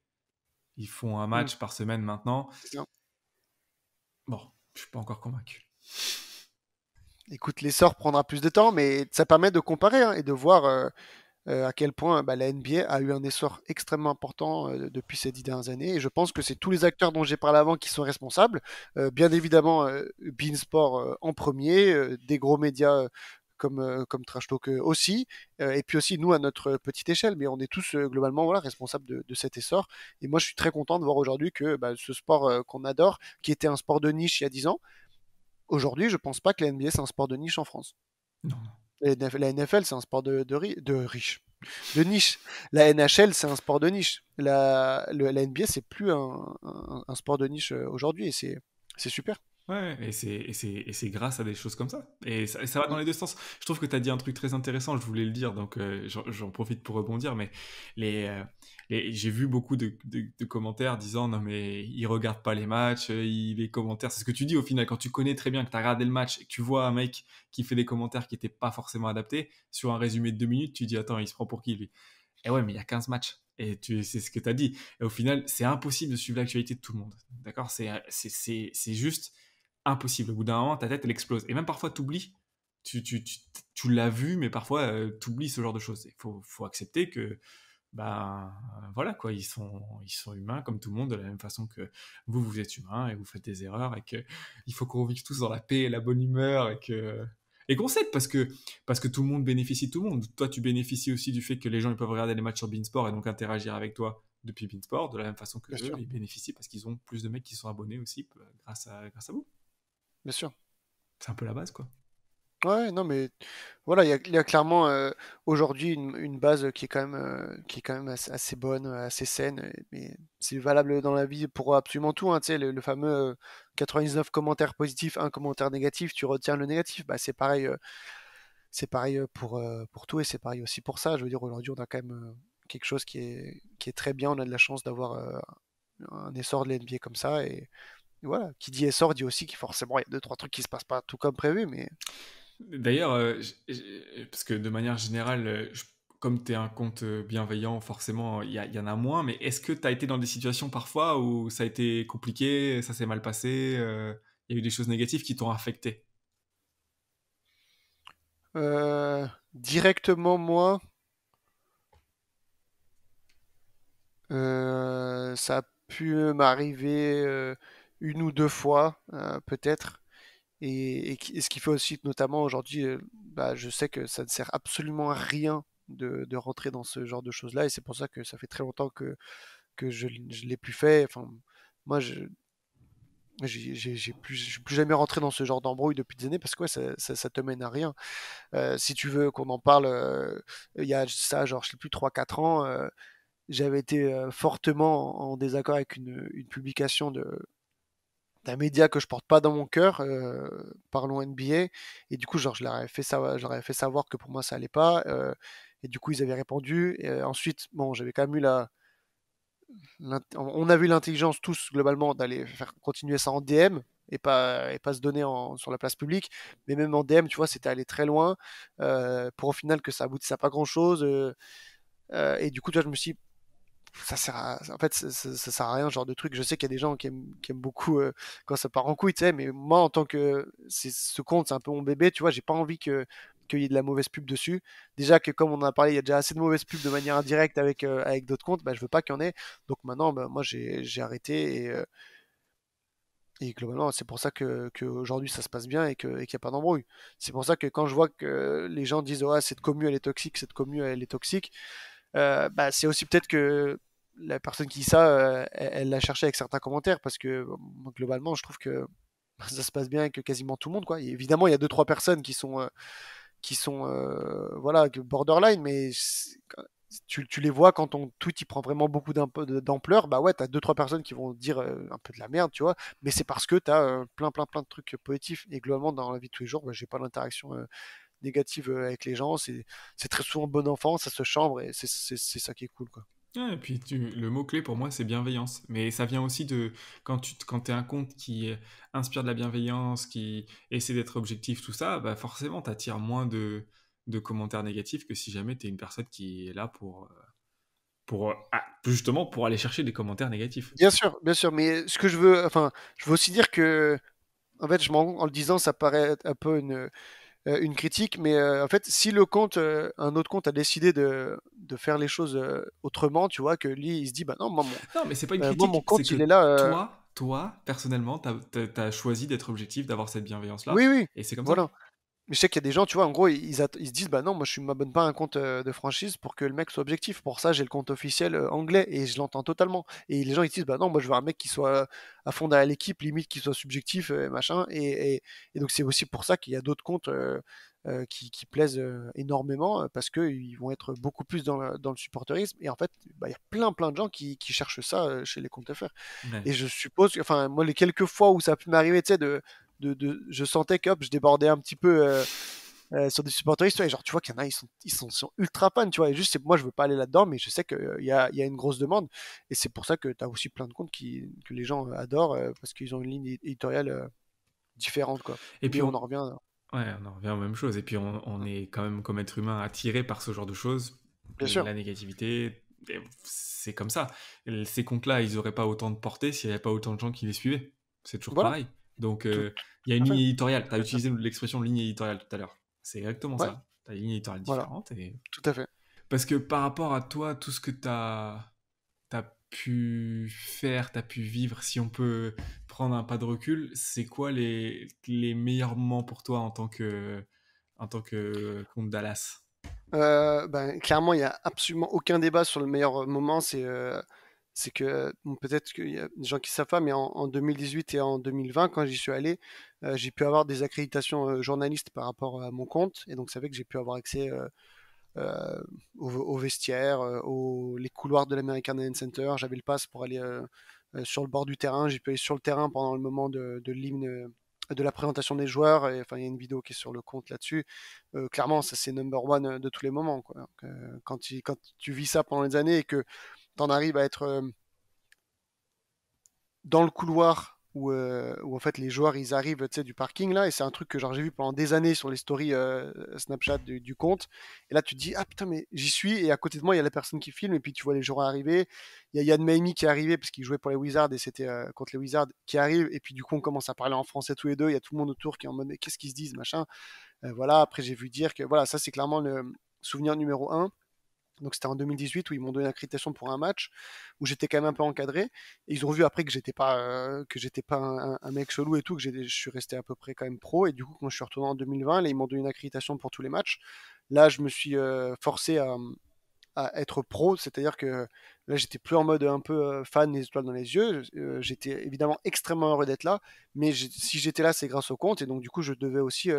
S1: Ils font un
S2: hmm,
S1: match par semaine maintenant.
S2: c'est ça.
S1: Bon, je suis pas encore convaincu.
S2: Écoute, l'essor prendra plus de temps, mais ça permet de comparer hein, et de voir à quel point bah, la NBA a eu un essor extrêmement important depuis ces 10 dernières années. Et je pense que c'est tous les acteurs dont j'ai parlé avant qui sont responsables. Bien évidemment, Beansport en premier, des gros médias comme Trash Talk aussi, et puis aussi nous à notre petite échelle, mais on est tous globalement voilà, responsables de cet essor. Et moi je suis très content de voir aujourd'hui que bah, ce sport qu'on adore, qui était un sport de niche il y a 10 ans, aujourd'hui je pense pas que la NBA c'est un sport de niche en France.
S1: Non, non.
S2: La NFL, c'est un sport de riche. De niche. La NHL, c'est un sport de niche. La NBA, c'est plus un sport de niche aujourd'hui et c'est super.
S1: Ouais, et c'est grâce à des choses comme ça. Et ça va dans
S2: Mm.
S1: les deux sens. Je trouve que tu as dit un truc très intéressant, je voulais le dire, donc j'en profite pour rebondir, mais les, euh, j'ai vu beaucoup de commentaires disant non mais il regarde pas les matchs, les commentaires, c'est ce que tu dis au final, quand tu connais très bien que tu as regardé le match et que tu vois un mec qui fait des commentaires qui n'étaient pas forcément adaptés, sur un résumé de 2 minutes, tu dis attends, il se prend pour qui lui? Et ouais, mais il y a 15 matchs. C'est ce que tu as dit. Et au final, c'est impossible de suivre l'actualité de tout le monde. D'accord. C'est juste impossible. Au bout d'un moment, ta tête, elle explose. Et même parfois, tu oublies. Tu l'as vu, mais parfois, tu oublies ce genre de choses. Il faut accepter que, ben, voilà, quoi, ils sont humains comme tout le monde, de la même façon que vous êtes humains et vous faites des erreurs et que il faut qu'on vive tous dans la paix et la bonne humeur et qu'on s'aide parce que tout le monde bénéficie de tout le monde. Toi, tu bénéficies aussi du fait que les gens ils peuvent regarder les matchs sur Beansport et donc interagir avec toi depuis Beansport, de la même façon que
S2: Bien
S1: eux,
S2: sûr,
S1: ils bénéficient parce qu'ils ont plus de mecs qui sont abonnés aussi grâce à vous.
S2: bien sûr.
S1: C'est un peu la base, quoi.
S2: Ouais, non, mais voilà, il y a clairement aujourd'hui une base qui est quand même assez bonne, assez saine, mais c'est valable dans la vie pour absolument tout, hein, tu sais, le fameux 99 commentaires positifs, un commentaire négatif, tu retiens le négatif, bah c'est pareil pour tout et c'est pareil aussi pour ça. Je veux dire, aujourd'hui, on a quand même quelque chose qui est très bien, on a de la chance d'avoir un essor de l'NBA comme ça, et voilà, qui dit essor dit aussi qu'il forcément il y a deux, trois trucs qui se passent pas tout comme prévu, mais
S1: D'ailleurs, parce que de manière générale, comme tu es un compte bienveillant, forcément, il y en a moins, mais est-ce que tu as été dans des situations parfois où ça a été compliqué, ça s'est mal passé, il y a eu des choses négatives qui t'ont affecté?
S2: directement moi. Ça a pu m'arriver une ou deux fois, peut-être. Et ce qui fait aussi que, notamment aujourd'hui, bah, je sais que ça ne sert absolument à rien de rentrer dans ce genre de choses-là. Et c'est pour ça que ça fait très longtemps que je l'ai plus fait. Enfin, moi, je suis plus jamais rentré dans ce genre d'embrouille depuis des années parce que ouais, ça te mène à rien. Si tu veux qu'on en parle, il y a ça, genre, je sais plus, 3 4 ans. J'avais été fortement en désaccord avec une publication d'un média que je porte pas dans mon cœur, parlons NBA, et du coup, genre, je leur avais fait savoir que pour moi ça allait pas, et du coup, ils avaient répondu, et ensuite, bon, j'avais quand même eu on a eu l'intelligence tous, globalement, d'aller faire continuer ça en DM, et pas se donner sur la place publique, mais même en DM, tu vois, c'était aller très loin, pour au final que ça aboutisse à pas grand chose, et du coup, tu vois, je me suis dit, en fait, ça sert à rien, ce genre de truc. Je sais qu'il y a des gens qui aiment beaucoup quand ça part en couille, tu sais, mais moi, en tant que ce compte, c'est un peu mon bébé, tu vois, j'ai pas envie qu'il y ait de la mauvaise pub dessus. Déjà que, comme on en a parlé, il y a déjà assez de mauvaise pub de manière indirecte avec d'autres comptes, bah, je veux pas qu'il y en ait. Donc maintenant, bah, moi, j'ai arrêté, et globalement, c'est pour ça que aujourd'hui ça se passe bien et qu'il n'y a pas d'embrouille. C'est pour ça que quand je vois que les gens disent ouais, cette commu elle est toxique, cette commu elle est toxique, bah, c'est aussi peut-être que la personne qui dit ça, elle l'a cherché avec certains commentaires parce que globalement, je trouve que ça se passe bien avec quasiment tout le monde, quoi. Et évidemment, il y a deux trois personnes qui sont voilà, borderline, mais tu les vois quand ton tweet il prend vraiment beaucoup d'ampleur, bah ouais, t'as deux trois personnes qui vont dire un peu de la merde, tu vois, mais c'est parce que t'as plein de trucs positifs. Et globalement, dans la vie de tous les jours, bah, j'ai pas d'interaction négative avec les gens. C'est très souvent bon enfant, ça se chambre, et c'est ça qui est cool, quoi.
S1: Ouais, et puis le mot-clé pour moi, c'est bienveillance. Mais ça vient aussi de quand tu es un compte qui inspire de la bienveillance, qui essaie d'être objectif, tout ça, bah forcément, tu attires moins de commentaires négatifs que si jamais tu es une personne qui est là justement pour aller chercher des commentaires négatifs.
S2: Bien sûr, mais ce que je veux, enfin, je veux aussi dire que, en fait, en le disant, ça paraît un peu une critique, mais en fait, si un autre compte a décidé de faire les choses autrement, tu vois, que lui, il se dit, bah non,
S1: Non, mais c'est pas une
S2: moi, mon
S1: critique, c'est
S2: compte,
S1: que
S2: il est là.
S1: toi, personnellement, t'as choisi d'être objectif, d'avoir cette bienveillance-là,
S2: Oui, oui,
S1: et c'est comme ça.
S2: voilà. Mais je sais qu'il y a des gens, tu vois, en gros, ils se disent, bah non, moi je ne m'abonne pas à un compte de franchise pour que le mec soit objectif. Pour ça, j'ai le compte officiel anglais et je l'entends totalement. Et les gens, ils se disent, bah non, moi je veux un mec qui soit à fond derrière l'équipe, limite qui soit subjectif, machin. Et donc c'est aussi pour ça qu'il y a d'autres comptes qui plaisent énormément parce qu'ils vont être beaucoup plus dans le supporterisme. Et en fait, bah, il y a plein de gens qui cherchent ça chez les comptes FR.
S1: Ouais.
S2: Et je suppose, enfin, moi, les quelques fois où ça a pu m'arriver, tu sais, je sentais que hop, je débordais un petit peu sur des supporteristes, tu vois, et genre, tu vois qu'il y en a, sont ultra fans, tu vois, et juste, moi, je veux pas aller là-dedans, mais je sais qu'il y a une grosse demande, et c'est pour ça que tu as aussi plein de comptes que les gens adorent, parce qu'ils ont une ligne éditoriale différente, quoi.
S1: Et
S2: Mais
S1: puis
S2: on en revient.
S1: ouais, on en revient aux mêmes choses. Et puis on
S2: Mm.
S1: est quand même comme être humain attiré par ce genre de choses.
S2: Bien sûr.
S1: La négativité, c'est comme ça. Ces comptes-là, ils auraient pas autant de portée s'il n'y avait pas autant de gens qui les suivaient. C'est toujours
S2: Voilà,
S1: pareil. Donc
S2: tout
S1: il y a une
S2: à
S1: ligne
S2: fait.
S1: éditoriale. Tu as
S2: Tout à fait.
S1: utilisé l'expression ligne éditoriale tout à l'heure. C'est exactement
S2: Ouais,
S1: ça. Tu as une ligne éditoriale
S2: voilà,
S1: différente.
S2: tout à fait.
S1: Parce que par rapport à toi, tout ce que t'as pu faire, t'as pu vivre, si on peut prendre un pas de recul, c'est quoi les meilleurs moments pour toi en tant que contre Dallas?
S2: Ben, clairement, il n'y a absolument aucun débat sur le meilleur moment. C'est que bon, peut-être qu'il y a des gens qui savent pas, mais en 2018 et en 2020, quand j'y suis allé, j'ai pu avoir des accréditations journalistes par rapport à mon compte, et donc ça fait que j'ai pu avoir accès euh, au vestiaire, les couloirs de l'American Airlines Center. J'avais le pass pour aller sur le bord du terrain. J'ai pu aller sur le terrain pendant le moment de l'hymne. De la présentation des joueurs, et enfin il y a une vidéo qui est sur le compte là-dessus. Clairement, ça c'est number one de tous les moments, quoi. Donc, quand tu vis ça pendant des années et que tu en arrives à être dans le couloir où en fait les joueurs ils arrivent, tu sais, du parking là, et c'est un truc que genre j'ai vu pendant des années sur les stories Snapchat du compte, et là tu te dis ah putain mais j'y suis, et à côté de moi il y a la personne qui filme, et puis tu vois les joueurs arriver, il y a Yann Maimi qui est arrivé parce qu'il jouait pour les Wizards et c'était contre les Wizards, qui arrive, et puis du coup on commence à parler en français tous les deux, il y a tout le monde autour qui est en mode mais qu'est-ce qu'ils se disent machin. Voilà, après j'ai vu dire que voilà, ça c'est clairement le souvenir numéro un. Donc c'était en 2018 où ils m'ont donné l'accréditation pour un match où j'étais quand même un peu encadré. Et ils ont vu après que j'étais pas un mec chelou et tout, je suis resté à peu près quand même pro. Et du coup quand je suis retourné en 2020, là ils m'ont donné une accréditation pour tous les matchs. Là je me suis forcé à être pro, c'est-à-dire que là j'étais plus en mode un peu fan des étoiles dans les yeux. J'étais évidemment extrêmement heureux d'être là, mais si j'étais là c'est grâce au compte, et donc du coup je devais aussi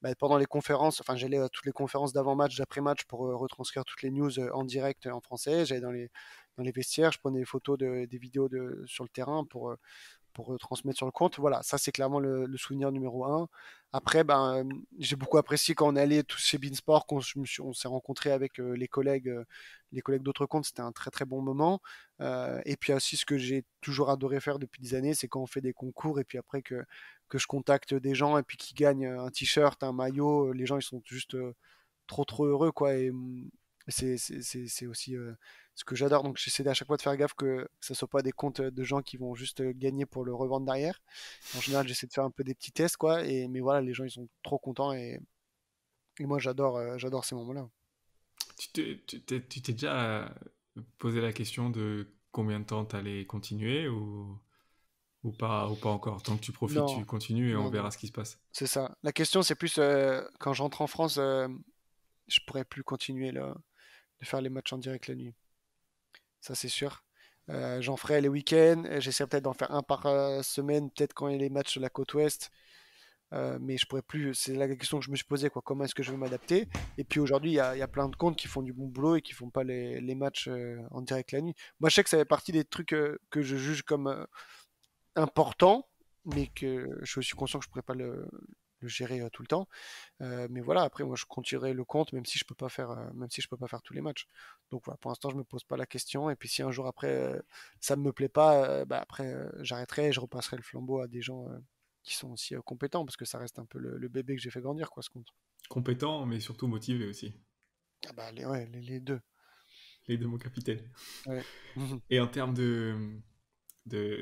S2: bah, pendant les conférences, enfin j'allais à toutes les conférences d'avant-match, d'après-match pour retranscrire toutes les news en direct en français. J'allais dans les vestiaires, je prenais des photos des vidéos sur le terrain pour transmettre sur le compte. Voilà, ça c'est clairement le souvenir numéro un. Après, ben, j'ai beaucoup apprécié quand on est allé tous chez Beansport, on s'est rencontré avec les collègues d'autres comptes. C'était un très très bon moment. Et puis aussi, ce que j'ai toujours adoré faire depuis des années, c'est quand on fait des concours et puis après que je contacte des gens et puis qu'ils gagnent un t-shirt, un maillot, les gens ils sont juste trop heureux, quoi. Et c'est aussi ce que j'adore. Donc j'essaie à chaque fois de faire gaffe que ce ne soit pas des comptes de gens qui vont juste gagner pour le revendre derrière. En général, j'essaie de faire un peu des petits tests, quoi. Mais voilà, les gens ils sont trop contents, et moi j'adore ces moments-là.
S1: Tu t'es déjà posé la question de combien de temps t'allais continuer ou pas encore? Tant que tu profites,
S2: Non,
S1: tu continues et on
S2: non,
S1: verra
S2: non,
S1: ce qui se passe.
S2: c'est ça. La question c'est plus quand je rentre en France, je pourrais plus continuer là, de faire les matchs en direct la nuit. Ça c'est sûr. J'en ferai les week-ends. J'essaierai peut-être d'en faire un par semaine, peut-être quand il y a les matchs sur la côte ouest. Mais je pourrais plus. C'est la question que je me suis posée, quoi. Comment est-ce que je vais m'adapter? Et puis aujourd'hui, il y a plein de comptes qui font du bon boulot et qui font pas les matchs en direct la nuit. Moi, je sais que ça fait partie des trucs que je juge comme importants, mais que je suis aussi conscient que je pourrais pas le gérer tout le temps. Mais voilà, après, moi, je continuerai le compte, même si je peux pas faire, même si je peux pas faire tous les matchs. Donc voilà, pour l'instant, je me pose pas la question. Et puis si un jour après, ça me plaît pas, bah, après, j'arrêterai et je repasserai le flambeau à des gens qui sont aussi compétents, parce que ça reste un peu le bébé que j'ai fait grandir, quoi, ce compte.
S1: Compétent, mais surtout motivé aussi.
S2: Ah bah, ouais, les deux.
S1: Les deux, mon capitaine.
S2: Ouais.
S1: Et en termes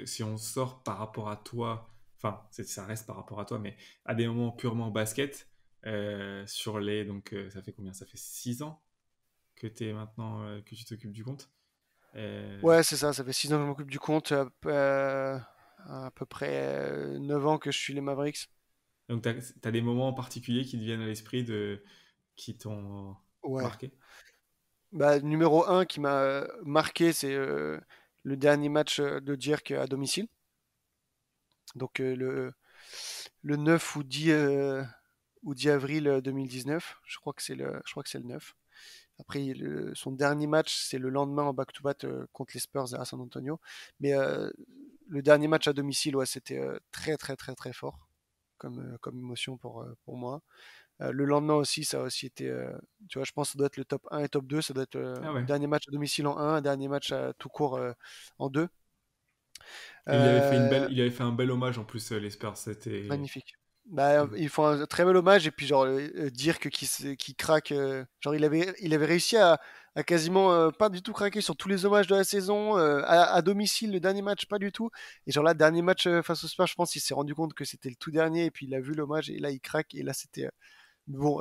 S1: si on sort par rapport à toi, enfin, ça reste par rapport à toi, mais à des moments purement basket, ça fait combien? Ça fait 6 ans que que tu t'occupes du compte. Euh,
S2: Ouais, c'est ça, ça fait 6 ans que je m'occupe du compte, à peu près 9 ans que je suis les Mavericks.
S1: Donc, t'as des moments en particulier qui te viennent à l'esprit qui t'ont
S2: Ouais.
S1: marqué?
S2: Bah, numéro un qui m'a marqué, c'est le dernier match de Dierk à domicile. Donc le 9 ou 10 avril 2019. Je crois que c'est le 9. Après, son dernier match, c'est le lendemain en back-to-back contre les Spurs à San Antonio. Mais le dernier match à domicile, ouais, c'était très, très, très, très fort comme émotion pour moi. Le lendemain aussi, ça a aussi été, tu vois, je pense que ça doit être le top 1 et top 2. Ça doit être
S1: Ah ouais.
S2: dernier match à domicile en 1, dernier match tout court en 2.
S1: Il avait fait un bel hommage en plus, les Spurs.
S2: Magnifique. Bah,
S1: C'était-
S2: ils font un très bel hommage et puis genre dire que qui craque, genre il avait réussi à quasiment pas du tout craquer sur tous les hommages de la saison à domicile le dernier match pas du tout et genre là dernier match face aux Spurs je pense qu'il s'est rendu compte que c'était le tout dernier et puis il a vu l'hommage et là il craque et là c'était bon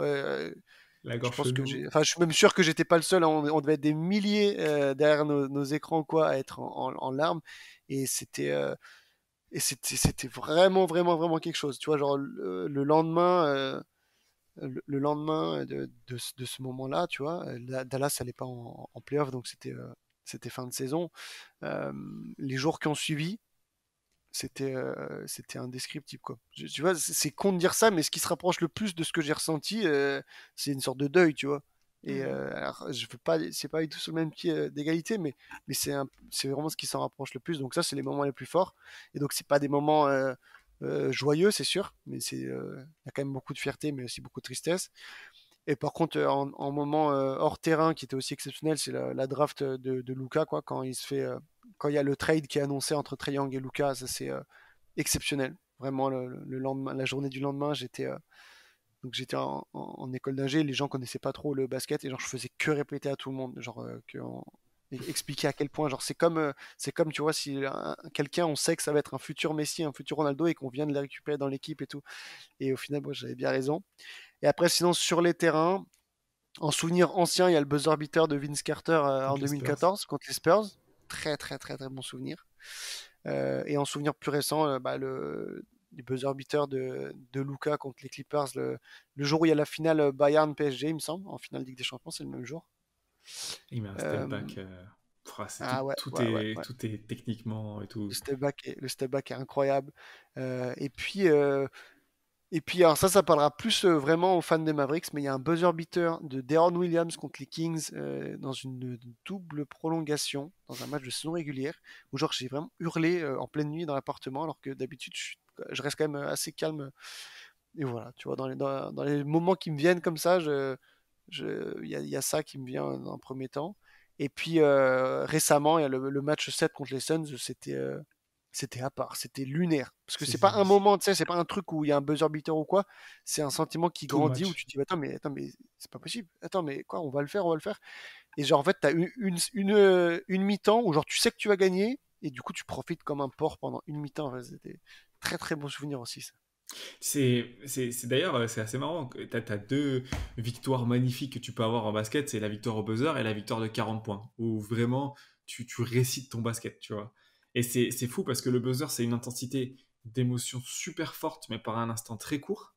S1: La
S2: je
S1: gorge
S2: pense que
S1: nouveau.
S2: je suis même sûr que j'étais pas le seul, hein. On devait être des milliers derrière nos écrans quoi à être en larmes et c'était vraiment, vraiment, vraiment quelque chose. Tu vois, genre le lendemain, le lendemain de ce moment-là, tu vois, Dallas n'allait pas en playoff, donc c'était fin de saison. Euh, les jours qui ont suivi, c'était indescriptible, quoi. Tu vois, c'est con de dire ça, mais ce qui se rapproche le plus de ce que j'ai ressenti, c'est une sorte de deuil, tu vois. Et alors, je veux pas, c'est pas du tout sur le même pied d'égalité, mais c'est vraiment ce qui s'en rapproche le plus. Donc ça, c'est les moments les plus forts. Et donc c'est pas des moments joyeux, c'est sûr, mais il y a quand même beaucoup de fierté, mais aussi beaucoup de tristesse. Et par contre, en moment hors terrain qui était aussi exceptionnel, c'est la draft de Luka, quoi, quand il y a le trade qui est annoncé entre Trae Young et Luka, ça c'est exceptionnel. Vraiment, le lendemain, la journée du lendemain, j'étais en école d'ingé, les gens connaissaient pas trop le basket et genre je faisais que répéter à tout le monde, genre expliquer à quel point, genre c'est comme tu vois si quelqu'un on sait que ça va être un futur Messi, un futur Ronaldo et qu'on vient de les récupérer dans l'équipe et tout. Et au final, moi j'avais bien raison. Et après, sinon sur les terrains. En souvenir ancien, il y a le buzzer beater de Vince Carter en
S1: Contre les Spurs.
S2: 2014 contre les Spurs. Très, très, très, très bon souvenir. Et en souvenir plus récent, les buzzer beater de Luka contre les Clippers, le jour où il y a la finale Bayern-PSG, il me semble, en finale Ligue des Champions, c'est le même jour.
S1: Il met un step
S2: Euh,
S1: back. C'est
S2: ah ouais, ouais, ouais, ouais.
S1: tout est techniquement et tout.
S2: Le step back est incroyable. Et puis, alors ça parlera plus vraiment aux fans des Mavericks, mais il y a un buzzer beater de Deron Williams contre les Kings dans une double prolongation, dans un match de saison régulière, où genre j'ai vraiment hurlé en pleine nuit dans l'appartement, alors que d'habitude je reste quand même assez calme. Et voilà, tu vois, dans les moments qui me viennent comme ça, il y a ça qui me vient dans un premier temps. Et puis récemment, il y a le match 7 contre les Suns, c'était à part, c'était lunaire. Parce que c'est pas un
S1: C'est
S2: moment, tu sais, c'est pas un truc où il y a un buzzer beater ou quoi, c'est un sentiment qui
S1: tout le
S2: grandit où
S1: match.
S2: tu te dis, attends, mais c'est pas possible. Attends, mais quoi, on va le faire, on va le faire. Et genre, en fait, t'as une mi-temps où genre tu sais que tu vas gagner et du coup tu profites comme un porc pendant une mi-temps. Enfin, c'était très très bon souvenir aussi, ça.
S1: D'ailleurs, c'est assez marrant. T'as deux victoires magnifiques que tu peux avoir en basket. C'est la victoire au buzzer et la victoire de 40 points. Où vraiment, tu récites ton basket, tu vois. Et c'est fou parce que le buzzer, c'est une intensité d'émotion super forte, mais par un instant très court.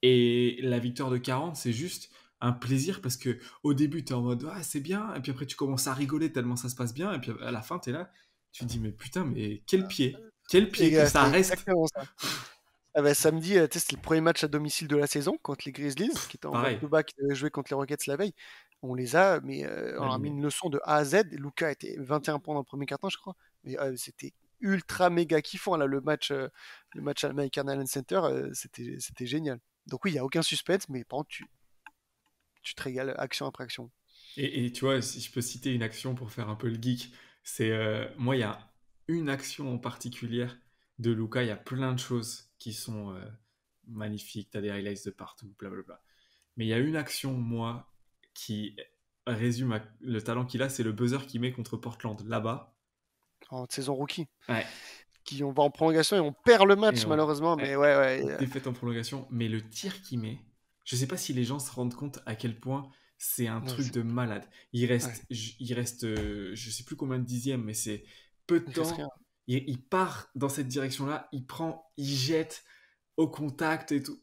S1: Et la victoire de 40, c'est juste un plaisir parce que au début, tu es en mode ah, c'est bien. Et puis après, tu commences à rigoler tellement ça se passe bien. Et puis à la fin, tu es là. Tu te dis, mais putain, mais quel pied! Quel pied que ça
S2: C'est
S1: reste!
S2: exactement ça. Ah bah, samedi, tu sais, c'était le premier match à domicile de la saison contre les Grizzlies, qui étaient en
S1: Pareil,
S2: back-to-back, qui avaient joué contre les Rockets la veille. On leur a mis
S1: laminé.
S2: une leçon de A à Z. Luka était 21 points dans le premier quart-temps, je crois. Mais c'était ultra méga kiffant là, le match à American Airlines Center, c'était génial. Donc oui, il y a aucun suspense, mais par contre, tu te régales action après action.
S1: Et tu vois, si je peux citer une action pour faire un peu le geek, c'est moi, il y a une action en particulière de Luca. Il y a plein de choses qui sont magnifiques. Tu as des highlights de partout, blablabla. Mais il y a une action, moi, qui résume le talent qu'il a, c'est le buzzer qu'il met contre Portland, là-bas.
S2: En saison rookie,
S1: Ouais.
S2: on va en prolongation et on perd le
S1: Et
S2: match malheureusement,
S1: ouais,
S2: mais ouais, ouais.
S1: défaite en prolongation. Mais le tir qu'il met, je sais pas si les gens se rendent compte à quel point c'est un
S2: Ouais,
S1: truc de malade.
S2: ouais,
S1: Il reste, je sais plus combien de dixièmes, mais c'est peu de
S2: il reste rien.
S1: temps. Il part dans cette direction-là, il prend, il jette. au contact et tout.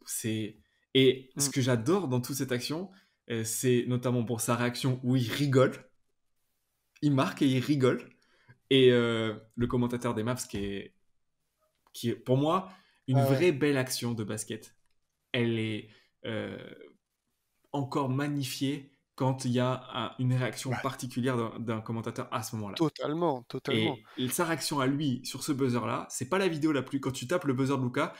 S1: Et ce
S2: Mm.
S1: que j'adore dans toute cette action, c'est notamment pour sa réaction où il rigole, il marque et il rigole. Et le commentateur des Mavs qui est pour moi une
S2: Ah ouais.
S1: vraie belle action de basket. Elle est euh, encore magnifiée quand il y a une réaction
S2: Bah,
S1: particulière d'un commentateur à ce moment-là.
S2: totalement, totalement.
S1: Et sa réaction à lui sur ce buzzer-là, c'est pas la vidéo la plus. Quand tu tapes le buzzer de Luka,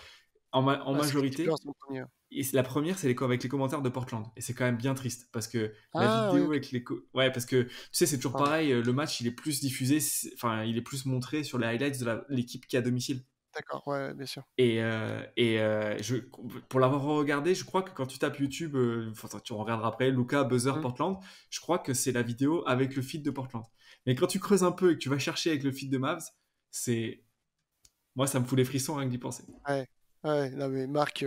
S1: en
S2: Ah, c'est les Clippers
S1: majorité,
S2: en premier.
S1: et la première, c'est avec les commentaires de Portland. Et c'est quand même bien triste parce que la
S2: Ah oui,
S1: vidéo
S2: ok.
S1: avec les. Ouais, parce que tu sais, c'est toujours
S2: Pardon.
S1: pareil. Le match, il est plus diffusé, enfin, il est plus montré sur les highlights de l'équipe qui est à domicile.
S2: D'accord, ouais, bien sûr.
S1: Pour l'avoir regardé, je crois que quand tu tapes YouTube, enfin, tu regarderas après, Luka Buzzer
S2: Mm.
S1: Portland, je crois que c'est la vidéo avec le feed de Portland. Mais quand tu creuses un peu et que tu vas chercher avec le feed de Mavs, c'est. Moi, ça me fout les frissons rien que d'y penser.
S2: Ouais. Ouais, non mais Marc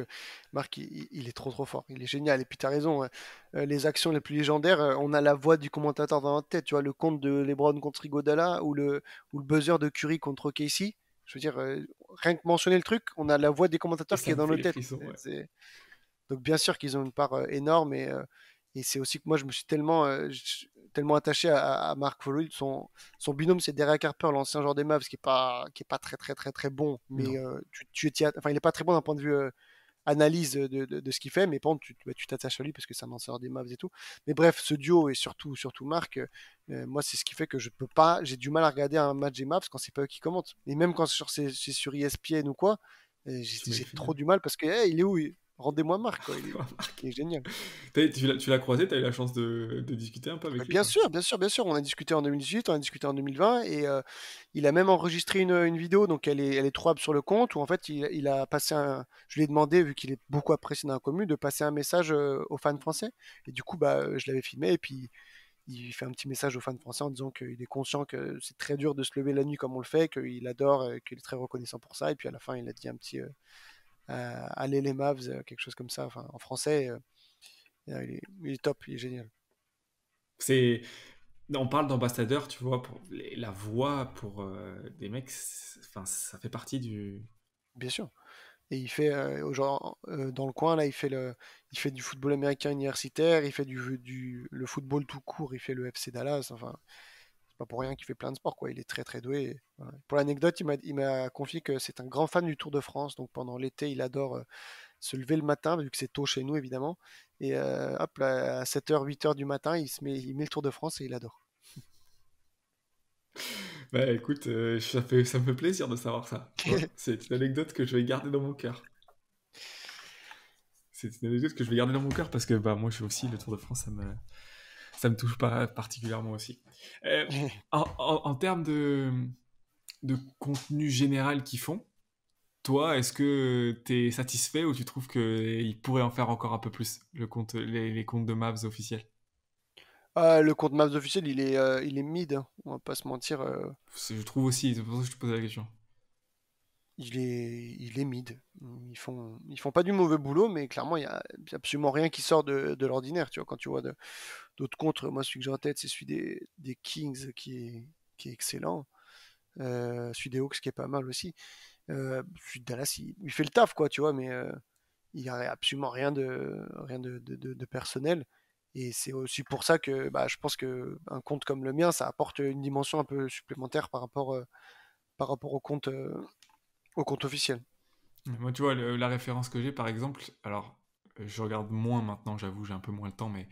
S2: il est trop trop fort, il est génial. Et puis t'as raison, ouais. Les actions les plus légendaires, on a la voix du commentateur dans notre tête. Tu vois, le compte de LeBron contre Iguodala ou le buzzer de Curry contre OKC. Je veux dire, rien que mentionner le truc, on a la voix des
S1: Et
S2: commentateurs qui
S1: ça
S2: est
S1: me
S2: dans
S1: fait
S2: nos
S1: les
S2: têtes.
S1: frissons, ouais.
S2: Donc bien sûr qu'ils ont une part énorme et c'est aussi que moi je me suis tellement attaché à Mark Foley. Son binôme c'est Derek Harper, l'ancien joueur des Mavs qui est pas très très très très bon, mais
S1: Non.
S2: enfin il est pas très bon d'un point de vue analyse de ce qu'il fait, mais par contre tu t'attaches à lui parce que c'est un ancien joueur des Mavs et tout. Mais bref, ce duo et surtout Mark, moi c'est ce qui fait que je peux pas, j'ai du mal à regarder un match des Mavs quand c'est pas eux qui commentent. Et même quand c'est sur ESPN ou quoi,
S1: Tu
S2: j'ai
S1: m'écris.
S2: trop du mal parce que hey, il est où? Rendez-moi Marc, quoi. Il est génial.
S1: Tu l'as croisé, tu as eu la chance de discuter un peu avec lui,
S2: Bien
S1: quoi.
S2: sûr, bien sûr, bien sûr. On a discuté en 2018, on a discuté en 2020 et il a même enregistré une vidéo, donc elle est trouvable sur le compte où en fait il a passé je lui ai demandé, vu qu'il est beaucoup apprécié dans la commune, de passer un message aux fans français. Et du coup, bah, je l'avais filmé et puis il fait un petit message aux fans français en disant qu'il est conscient que c'est très dur de se lever la nuit comme on le fait, qu'il adore, qu'il est très reconnaissant pour ça. Et puis à la fin, il a dit un petit allez les Mavs, quelque chose comme ça, enfin en français. Il est top, il est génial.
S1: C'est, on parle d'ambassadeur, tu vois, pour la voix pour des mecs, enfin, ça fait partie du.
S2: Bien sûr. Et il fait, dans le coin, là, il fait du football américain universitaire, il fait le football tout court, il fait le FC Dallas. Enfin, c'est pas pour rien qu'il fait plein de sports, quoi. Il est très, très doué. Et voilà. Pour l'anecdote, il m'a confié que c'est un grand fan du Tour de France. Donc pendant l'été, il adore se lever le matin, vu que c'est tôt chez nous, évidemment. Et hop, là, à 7h, 8h du matin, il met le Tour de France et il adore.
S1: Bah écoute, ça me fait plaisir de savoir ça, tu vois. C'est une anecdote que je vais garder dans mon cœur. C'est une anecdote que je vais garder dans mon cœur parce que bah, moi, je suis aussi, le Tour de France, ça me touche pas particulièrement aussi. Euh, en termes de contenu général qu'ils font, toi, est-ce que tu es satisfait ou tu trouves qu'ils pourraient en faire encore un peu plus, les comptes de Mavs officiels?
S2: Ah, le compte Maps officiel, il est mid, hein, on va pas se mentir.
S1: Je trouve aussi, c'est pour ça que je te posais la question.
S2: Il est mid. Ils font pas du mauvais boulot, mais clairement, il y a absolument rien qui sort de l'ordinaire. Tu vois, quand tu vois d'autres comptes, moi, celui que j'ai en tête, c'est celui des Kings qui est excellent. Celui des Hawks qui est pas mal aussi. Celui de Dallas, il fait le taf, quoi, tu vois, mais il y a absolument rien de personnel. Et c'est aussi pour ça que bah, je pense que un compte comme le mien, ça apporte une dimension un peu supplémentaire par rapport au compte officiel.
S1: Moi, tu vois, la référence que j'ai, par exemple, alors, je regarde moins maintenant, j'avoue, j'ai un peu moins le temps, mais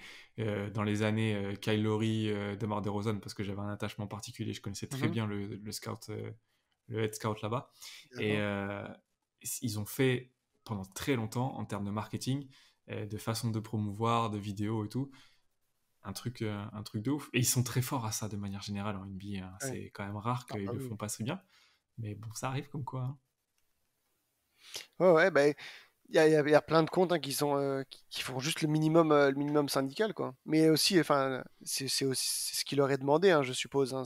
S1: dans les années Kyle Lowry, DeMar DeRozan, parce que j'avais un attachement particulier, je connaissais très
S2: Mhm.
S1: bien le scout, le head scout là-bas. Et
S2: D'accord.
S1: ils ont fait, pendant très longtemps, en termes de marketing, de façon de promouvoir, de vidéos et tout, un truc de ouf. Et ils sont très forts à ça de manière générale en NBA, hein.
S2: Ouais.
S1: C'est quand même rare
S2: Ah
S1: qu'ils
S2: bah
S1: le
S2: oui.
S1: font pas très bien. Mais bon, ça arrive comme quoi, hein.
S2: Ouais, ouais, bah, il y a plein de comptes hein, qui font juste le minimum syndical, quoi. Mais aussi, enfin, c'est ce qui leur est demandé, hein, je suppose. Hein,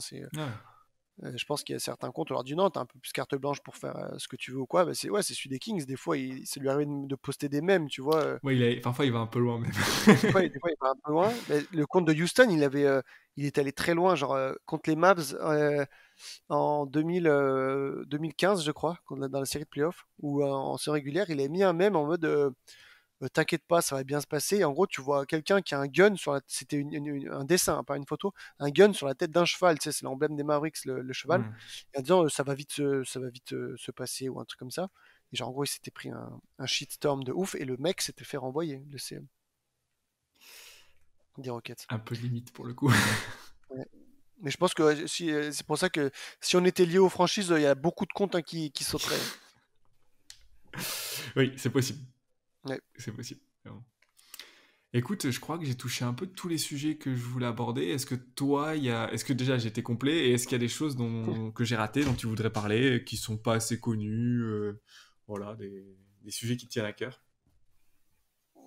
S1: Ouais.
S2: je pense qu'il y a certains comptes, on leur dit non, t'as un peu plus carte blanche pour faire ce que tu veux ou quoi. Bah, c'est celui des Kings. Des fois, ça lui arrive de poster des mèmes, tu vois.
S1: Ouais, parfois il va un peu loin même.
S2: Des fois, il va un peu loin. Mais le compte de Houston, il est allé très loin, genre contre les Mavs. en 2015, je crois, dans la série de playoffs, où en saison régulière, il a mis un mème en mode t'inquiète pas, ça va bien se passer. Et en gros, tu vois quelqu'un qui a un gun sur la c'était un dessin, hein, pas une photo, un gun sur la tête d'un cheval, tu sais, c'est l'emblème des Mavericks, le cheval,
S1: Hmm.
S2: et en disant ça va vite se passer ou un truc comme ça. Et genre, en gros, il s'était pris un shitstorm de ouf et le mec s'était fait renvoyer, le CM des Rockets.
S1: Un peu limite pour le coup.
S2: Ouais. Mais je pense que si, c'est pour ça que si on était lié aux franchises, il y a beaucoup de comptes, hein, qui sauteraient.
S1: Oui, c'est possible.
S2: Ouais.
S1: C'est possible. Vraiment. Écoute, je crois que j'ai touché un peu tous les sujets que je voulais aborder. Est-ce que toi, est-ce que déjà j'étais complet et est-ce qu'il y a des choses que j'ai ratées dont tu voudrais parler, qui sont pas assez connues, voilà, des sujets qui te tiennent à cœur?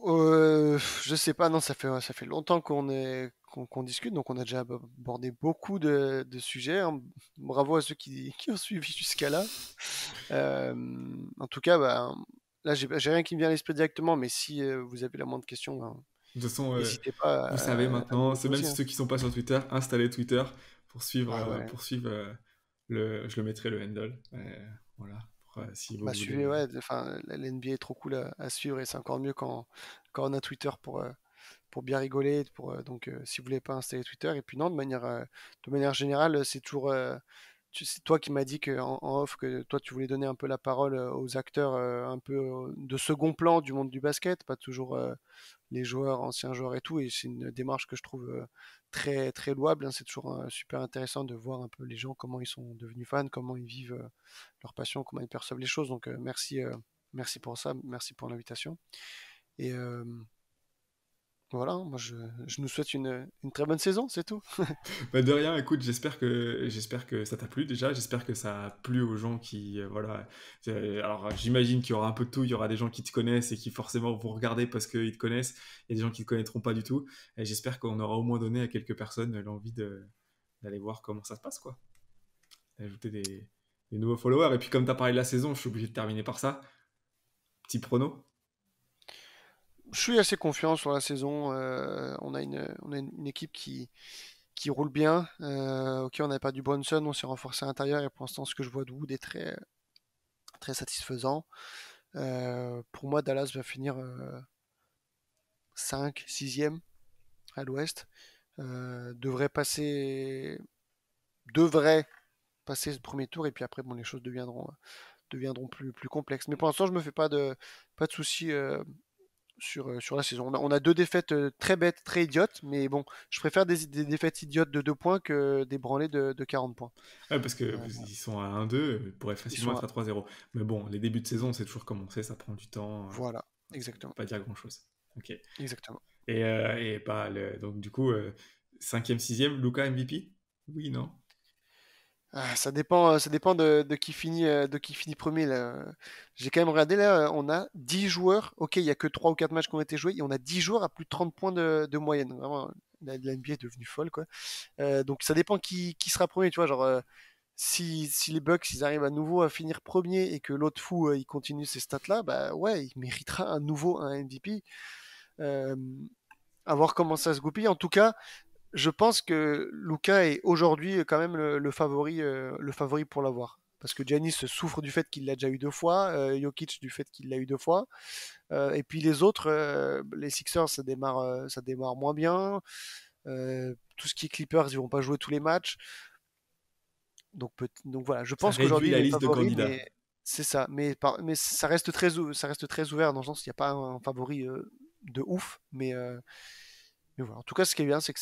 S2: Je sais pas, non, ça fait longtemps qu'on discute, donc on a déjà abordé beaucoup de sujets, hein. Bravo à ceux qui ont suivi jusqu'à là. Euh, En tout cas, bah, là, j'ai rien qui me vient à l'esprit directement, mais si vous avez la moindre question, ben,
S1: De toute façon,
S2: n'hésitez pas
S1: vous savez
S2: à nous
S1: maintenant,
S2: les
S1: c'est même
S2: poser, hein.
S1: ceux qui sont pas sur Twitter, installez Twitter
S2: Ah ouais.
S1: pour suivre je le mettrai le handle, voilà, si vous
S2: Bah, suivez,
S1: voulez.
S2: ouais, enfin, la NBA est trop cool à suivre et c'est encore mieux quand on a Twitter pour bien rigoler. Donc, si vous voulez pas installer Twitter, et puis non, de manière générale, c'est toujours. C'est toi qui m'as dit que, en off que toi tu voulais donner un peu la parole aux acteurs un peu de second plan du monde du basket, pas toujours les joueurs, anciens joueurs et tout. Et c'est une démarche que je trouve très très louable, hein. C'est toujours super intéressant de voir un peu les gens, comment ils sont devenus fans, comment ils vivent leur passion, comment ils perçoivent les choses. Donc merci pour ça, merci pour l'invitation. Et voilà, hein, moi je nous souhaite une très bonne saison, c'est tout.
S1: Bah, de rien, écoute, j'espère que ça t'a plu déjà, j'espère que ça a plu aux gens qui, voilà. Alors, j'imagine qu'il y aura un peu de tout, il y aura des gens qui te connaissent et qui forcément vont regarder parce qu'ils te connaissent, il y a des gens qui te connaîtront pas du tout, et j'espère qu'on aura au moins donné à quelques personnes l'envie d'aller voir comment ça se passe, quoi. Ajouter des nouveaux followers, et puis comme tu as parlé de la saison, je suis obligé de terminer par ça. Petit prono.
S2: Je suis assez confiant sur la saison. On a une équipe qui roule bien. Ok, on n'avait pas du Brunson, on s'est renforcé à l'intérieur et pour l'instant, ce que je vois de Wood est très, très satisfaisant. Pour moi, Dallas va finir 5, 6e à l'ouest. Devrait passer ce premier tour et puis après, bon, les choses deviendront plus complexes. Mais pour l'instant, je me fais pas de soucis sur la saison. On a deux défaites très bêtes, très idiotes, mais bon, je préfère des défaites idiotes de 2 points que des branlées de 40 points.
S1: Ouais, parce que
S2: Euh,
S1: ils sont à 1-2, ils pourraient
S2: Ils
S1: facilement
S2: sont
S1: être à 3-0. Mais bon, les débuts de saison, c'est toujours commencé, ça prend du temps,
S2: voilà,
S1: ça veut
S2: exactement,
S1: pas dire grand-chose. Ok.
S2: exactement.
S1: Et bah, donc du coup, 5e, 6e, Luca MVP? Oui, non?
S2: Ça dépend de qui finit premier là. J'ai quand même regardé là, on a 10 joueurs. Ok, il y a que 3 ou 4 matchs qui ont été joués et on a 10 joueurs à plus de 30 points de moyenne. Vraiment, la NBA est devenue folle, quoi. Donc ça dépend qui sera premier, tu vois. Genre, si les Bucks ils arrivent à nouveau à finir premier et que l'autre fou il continue ces stats-là, bah ouais, il méritera un MVP. Euh, à voir comment ça se goupille. En tout cas, je pense que Luka est aujourd'hui quand même le favori pour l'avoir. Parce que Giannis souffre du fait qu'il l'a déjà eu 2 fois, Jokic du fait qu'il l'a eu 2 fois, et puis les autres, les Sixers, ça démarre moins bien. Tout ce qui est Clippers, ils vont pas jouer tous les matchs. Donc voilà, je
S1: Ça
S2: pense
S1: réduit
S2: qu'aujourd'hui il
S1: la
S2: est
S1: liste de
S2: favori,
S1: candidats.
S2: mais c'est ça. Mais ça reste très ouvert dans le sens qu'il n'y a pas un favori de ouf. Mais voilà. En tout cas, ce qui est bien, c'est que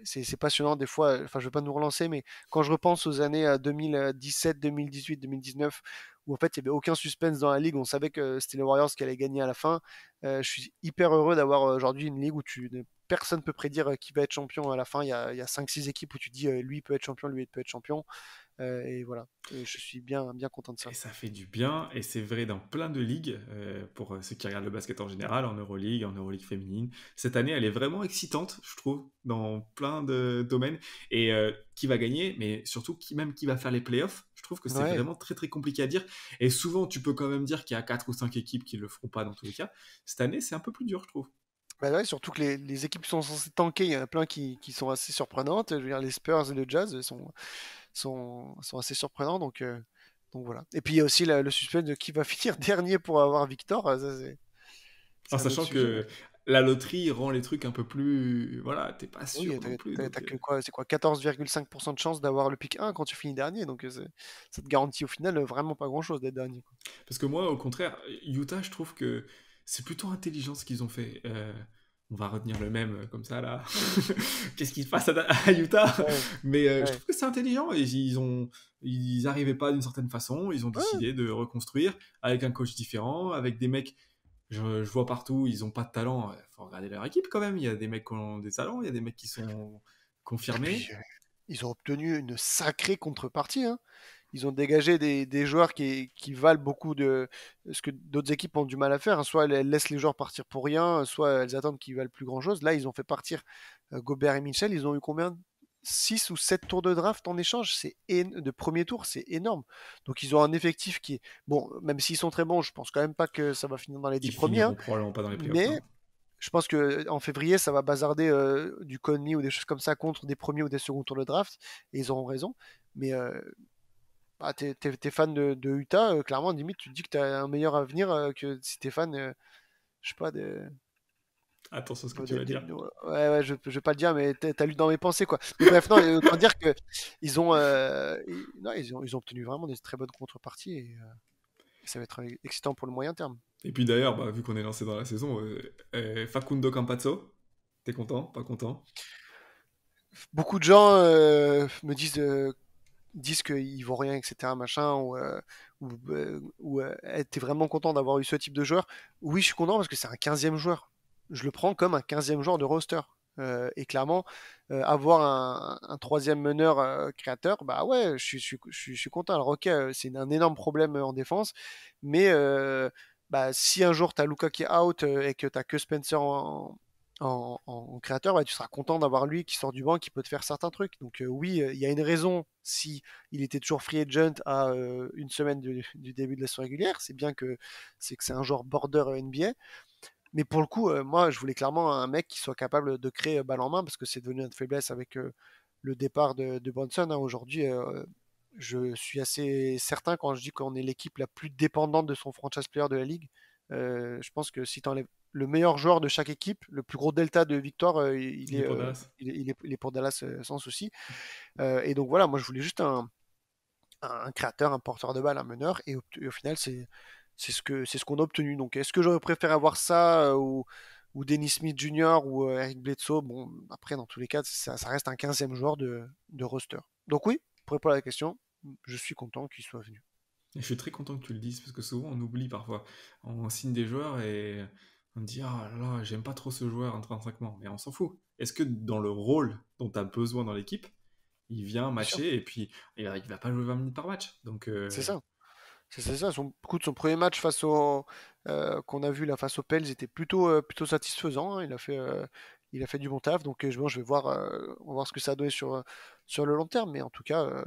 S2: c'est passionnant des fois. Enfin, je vais pas nous relancer, mais quand je repense aux années 2017, 2018, 2019, où en fait il y avait aucun suspense dans la ligue, on savait que c'était les Warriors qui allaient gagner à la fin. Je suis hyper heureux d'avoir aujourd'hui une ligue où personne peut prédire qui va être champion à la fin. Il y a 5-6 équipes où tu dis lui peut être champion, lui peut être champion. Et voilà. Et je suis bien content de ça.
S1: Et ça fait du bien, et c'est vrai dans plein de ligues, pour ceux qui regardent le basket en général, en Euroleague féminine. Cette année, elle est vraiment excitante, je trouve, dans plein de domaines. Et qui va gagner, mais surtout même qui va faire les playoffs, je trouve que c'est
S2: Ouais.
S1: vraiment très très compliqué à dire. Et souvent, tu peux quand même dire qu'il y a 4 ou 5 équipes qui le feront pas dans tous les cas. Cette année, c'est un peu plus dur, je trouve.
S2: Bah ouais, surtout que les équipes qui sont censées tanker, il y en a plein qui sont assez surprenantes. Je veux dire, les Spurs et le Jazz sont assez surprenants. Donc voilà. Et puis il y a aussi le suspense de qui va finir dernier pour avoir Victor. Ça,
S1: En
S2: c'est un autre
S1: sachant
S2: sujet.
S1: que la loterie rend les trucs un peu plus. Voilà, t'es pas
S2: Oui,
S1: sûr non plus.
S2: t'as
S1: Donc,
S2: que quoi? C'est quoi? 14,5% de chance d'avoir le pick 1 quand tu finis dernier. Ça te garantit au final vraiment pas grand-chose d'être dernier, quoi.
S1: Parce que moi, au contraire, Utah, je trouve que c'est plutôt intelligent ce qu'ils ont fait. On va retenir le même comme ça là. Qu'est-ce qui se passe à Utah?
S2: Ouais,
S1: Mais je
S2: ouais.
S1: trouve que c'est intelligent. Ils arrivaient pas d'une certaine façon. Ils ont
S2: Ouais,
S1: décidé de reconstruire avec un coach différent, avec des mecs. Je vois partout, ils ont pas de talent. Il faut regarder leur équipe quand même. Il y a des mecs qui ont des talents, il y a des mecs qui sont
S2: et puis
S1: confirmés.
S2: ils ont obtenu une sacrée contrepartie, hein. Ils ont dégagé des joueurs qui valent beaucoup de ce que d'autres équipes ont du mal à faire, hein. Soit elles laissent les joueurs partir pour rien, soit elles attendent qu'ils valent plus grand chose. Là, ils ont fait partir Gobert et Mitchell. Ils ont eu combien? 6 ou 7 tours de draft en échange, de premier tour, c'est énorme. Donc ils ont un effectif qui est bon, même s'ils sont très bons, je pense quand même pas que ça va finir dans les 10
S1: Ils
S2: premiers, hein.
S1: finiront probablement pas dans les playoffs,
S2: Mais
S1: non.
S2: je pense que en février, ça va bazarder du Conley ou des choses comme ça contre des premiers ou des seconds tours de draft, et ils auront raison. Mais bah, t'es fan de Utah, clairement, limite, tu te dis que t'as un meilleur avenir que si t'es fan, je sais pas,
S1: Attention à ce que tu vas dire.
S2: ouais, ouais, je vais pas le dire, mais t'as lu dans mes pensées, quoi. Mais bref, non, autant dire que non, ils ont obtenu vraiment des très bonnes contreparties et ça va être excitant pour le moyen terme.
S1: Et puis d'ailleurs, bah, vu qu'on est lancé dans la saison, Facundo Campazzo, t'es content? Pas content?
S2: Beaucoup de gens me disent qu'ils vont rien, etc. Machin, t'es vraiment content d'avoir eu ce type de joueur. Oui, je suis content parce que c'est un 15e joueur. Je le prends comme un 15e joueur de roster. Et clairement, avoir un troisième meneur créateur, bah ouais, je suis content. Alors ok, c'est un énorme problème en défense, mais bah, si un jour tu as Luka qui est out et que tu que Spencer en créateur, bah, tu seras content d'avoir lui qui sort du banc, qui peut te faire certains trucs. Donc oui, il y a une raison si il était toujours free agent à une semaine du début de la saison régulière. C'est que c'est un joueur border NBA. Mais pour le coup, moi, je voulais clairement un mec qui soit capable de créer balle en main parce que c'est devenu une faiblesse avec le départ de Bronson, hein. Aujourd'hui, je suis assez certain quand je dis qu'on est l'équipe la plus dépendante de son franchise player de la ligue. Je pense que si tu enlèves le meilleur joueur de chaque équipe, le plus gros delta de victoire,
S1: Il est pour Dallas.
S2: il est pour Dallas sans souci. Et donc voilà, moi je voulais juste un créateur, un porteur de balle, un meneur, et au final c'est ce qu'on a obtenu. Donc est-ce que j'aurais préféré avoir ça ou Dennis Smith Jr. ou Eric Bledsoe? Bon, après dans tous les cas, ça reste un 15e joueur de roster. Donc oui, pour répondre à la question, je suis content qu'il soit venu.
S1: Et je suis très content que tu le dises parce que souvent on oublie parfois. On signe des joueurs et on dit ah là là, j'aime pas trop ce joueur intrinsèquement, mais on s'en fout. Est-ce que dans le rôle dont tu as besoin dans l'équipe, il vient
S2: Bien sûr,
S1: matcher et puis il va pas jouer 20 minutes par match. Donc
S2: c'est ça. C'est ça. Écoute, son premier match qu'on a vu là face aux Pels était plutôt satisfaisant, hein. Il a fait du bon taf. Donc bon, je vais voir, on va voir ce que ça a donné sur le long terme. Mais en tout cas,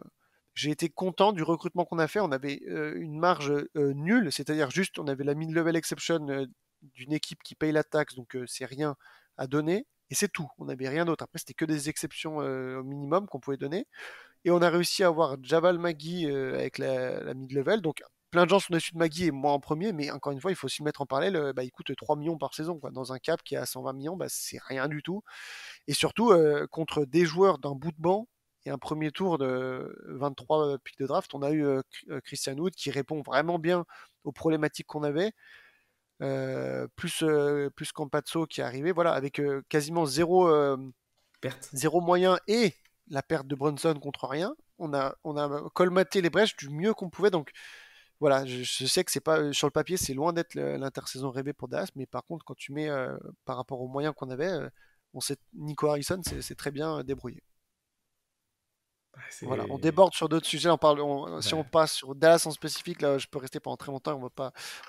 S2: j'ai été content du recrutement qu'on a fait. On avait une marge nulle, c'est-à-dire juste, on avait la mid-level exception d'une équipe qui paye la taxe, donc c'est rien à donner. Et c'est tout. On n'avait rien d'autre. Après, c'était que des exceptions au minimum qu'on pouvait donner. Et on a réussi à avoir Javal Magui avec la mid-level. Donc plein de gens sont dessus de Magui et moi en premier, mais encore une fois, il faut aussi le mettre en parallèle. Bah, il coûte 3 millions par saison, quoi. Dans un cap qui est à 120 millions, bah, c'est rien du tout. Et surtout, contre des joueurs d'un bout de banc et un premier tour de 23 pics de draft, on a eu Christian Wood qui répond vraiment bien aux problématiques qu'on avait. Plus Campazzo qui est arrivé, voilà, avec quasiment
S1: perte.
S2: zéro moyen et la perte de Brunson contre rien. On a colmaté les brèches du mieux qu'on pouvait. Donc voilà, je sais que c'est pas sur le papier, c'est loin d'être l'intersaison rêvée pour Dallas, mais par contre, quand tu mets par rapport aux moyens qu'on avait, on sait Nico Harrison c'est très bien débrouillé.
S1: Bah,
S2: Voilà, on
S1: c'est
S2: déborde sur d'autres sujets. Si on
S1: bah,
S2: passe sur Dallas en spécifique, là, je peux rester pendant très longtemps. On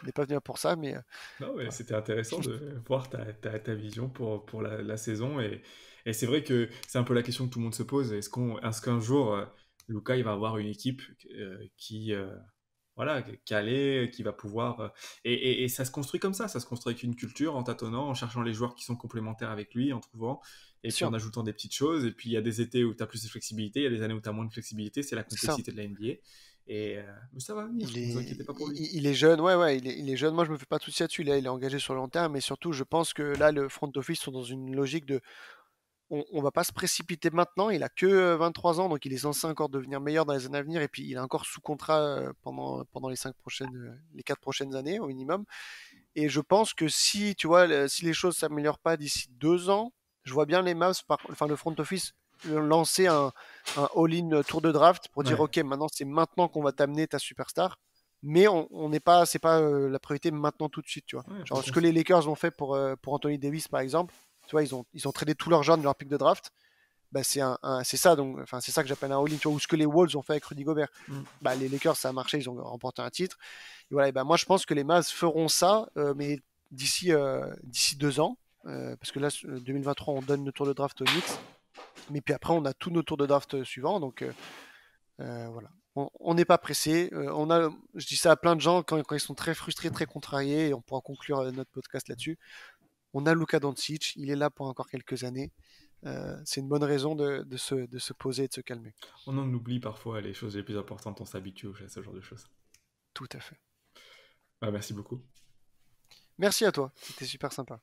S2: n'est pas venu là pour ça, mais
S1: non, mais
S2: voilà.
S1: c'était intéressant de voir ta vision pour la saison. Et c'est vrai que c'est un peu la question que tout le monde se pose. Est-ce qu'un jour, Luka il va avoir une équipe qui, voilà, calé, qui va pouvoir. Et ça se construit comme ça se construit avec une culture, en tâtonnant, en cherchant les joueurs qui sont complémentaires avec lui, en trouvant, et
S2: Bien
S1: puis en
S2: sûr,
S1: ajoutant des petites choses. Et puis il y a des étés où tu as plus de flexibilité, il y a des années où tu as moins de flexibilité, c'est la
S2: c'est ça.
S1: complexité de la NBA. Mais ça va venir,
S2: Il
S1: ne vous
S2: est,
S1: inquiétez pas pour lui.
S2: il est jeune, ouais, ouais, il est jeune. Moi, je me fais pas de soucis là-dessus. Là, il est engagé sur le long terme, mais surtout, je pense que là, le front office sont dans une logique de, on va pas se précipiter maintenant. Il a que 23 ans, donc il est censé encore devenir meilleur dans les années à venir. Et puis, il est encore sous contrat pendant les 4 prochaines années au minimum. Et je pense que si, tu vois, si les choses s'améliorent pas d'ici 2 ans, je vois bien les Mavs, enfin le front office, lancer un all-in tour de draft pour dire,
S1: Ouais,
S2: ok, maintenant c'est maintenant qu'on va t'amener ta superstar. Mais on n'est pas, c'est pas la priorité maintenant tout de suite, tu vois.
S1: ouais, faut
S2: Genre ce
S1: qu'on
S2: que les Lakers ont fait pour Anthony Davis par exemple, tu vois, ils ont tradé tous leurs jeunes de leur pick de draft. Bah, c'est ça, donc, enfin, c'est ça que j'appelle un all-in, tu vois, ou ce que les Wolves ont fait avec Rudy Gobert.
S1: Mm.
S2: Bah, les Lakers, ça a marché, ils ont remporté un titre. Et voilà, et ben moi je pense que les Mavs feront ça, mais d'ici 2 ans, parce que là, 2023, on donne le tour de draft aux Knicks, mais puis après, on a tous nos tours de draft suivants, donc voilà. On n'est pas pressé. Je dis ça à plein de gens quand ils sont très frustrés, très contrariés, et on pourra conclure notre podcast là-dessus. On a Luka Doncic, il est là pour encore quelques années. C'est une bonne raison de se poser et de se calmer.
S1: On en oublie parfois les choses les plus importantes, on s'habitue à ce genre de choses.
S2: Tout à fait.
S1: Bah, merci beaucoup.
S2: Merci à toi, c'était super sympa.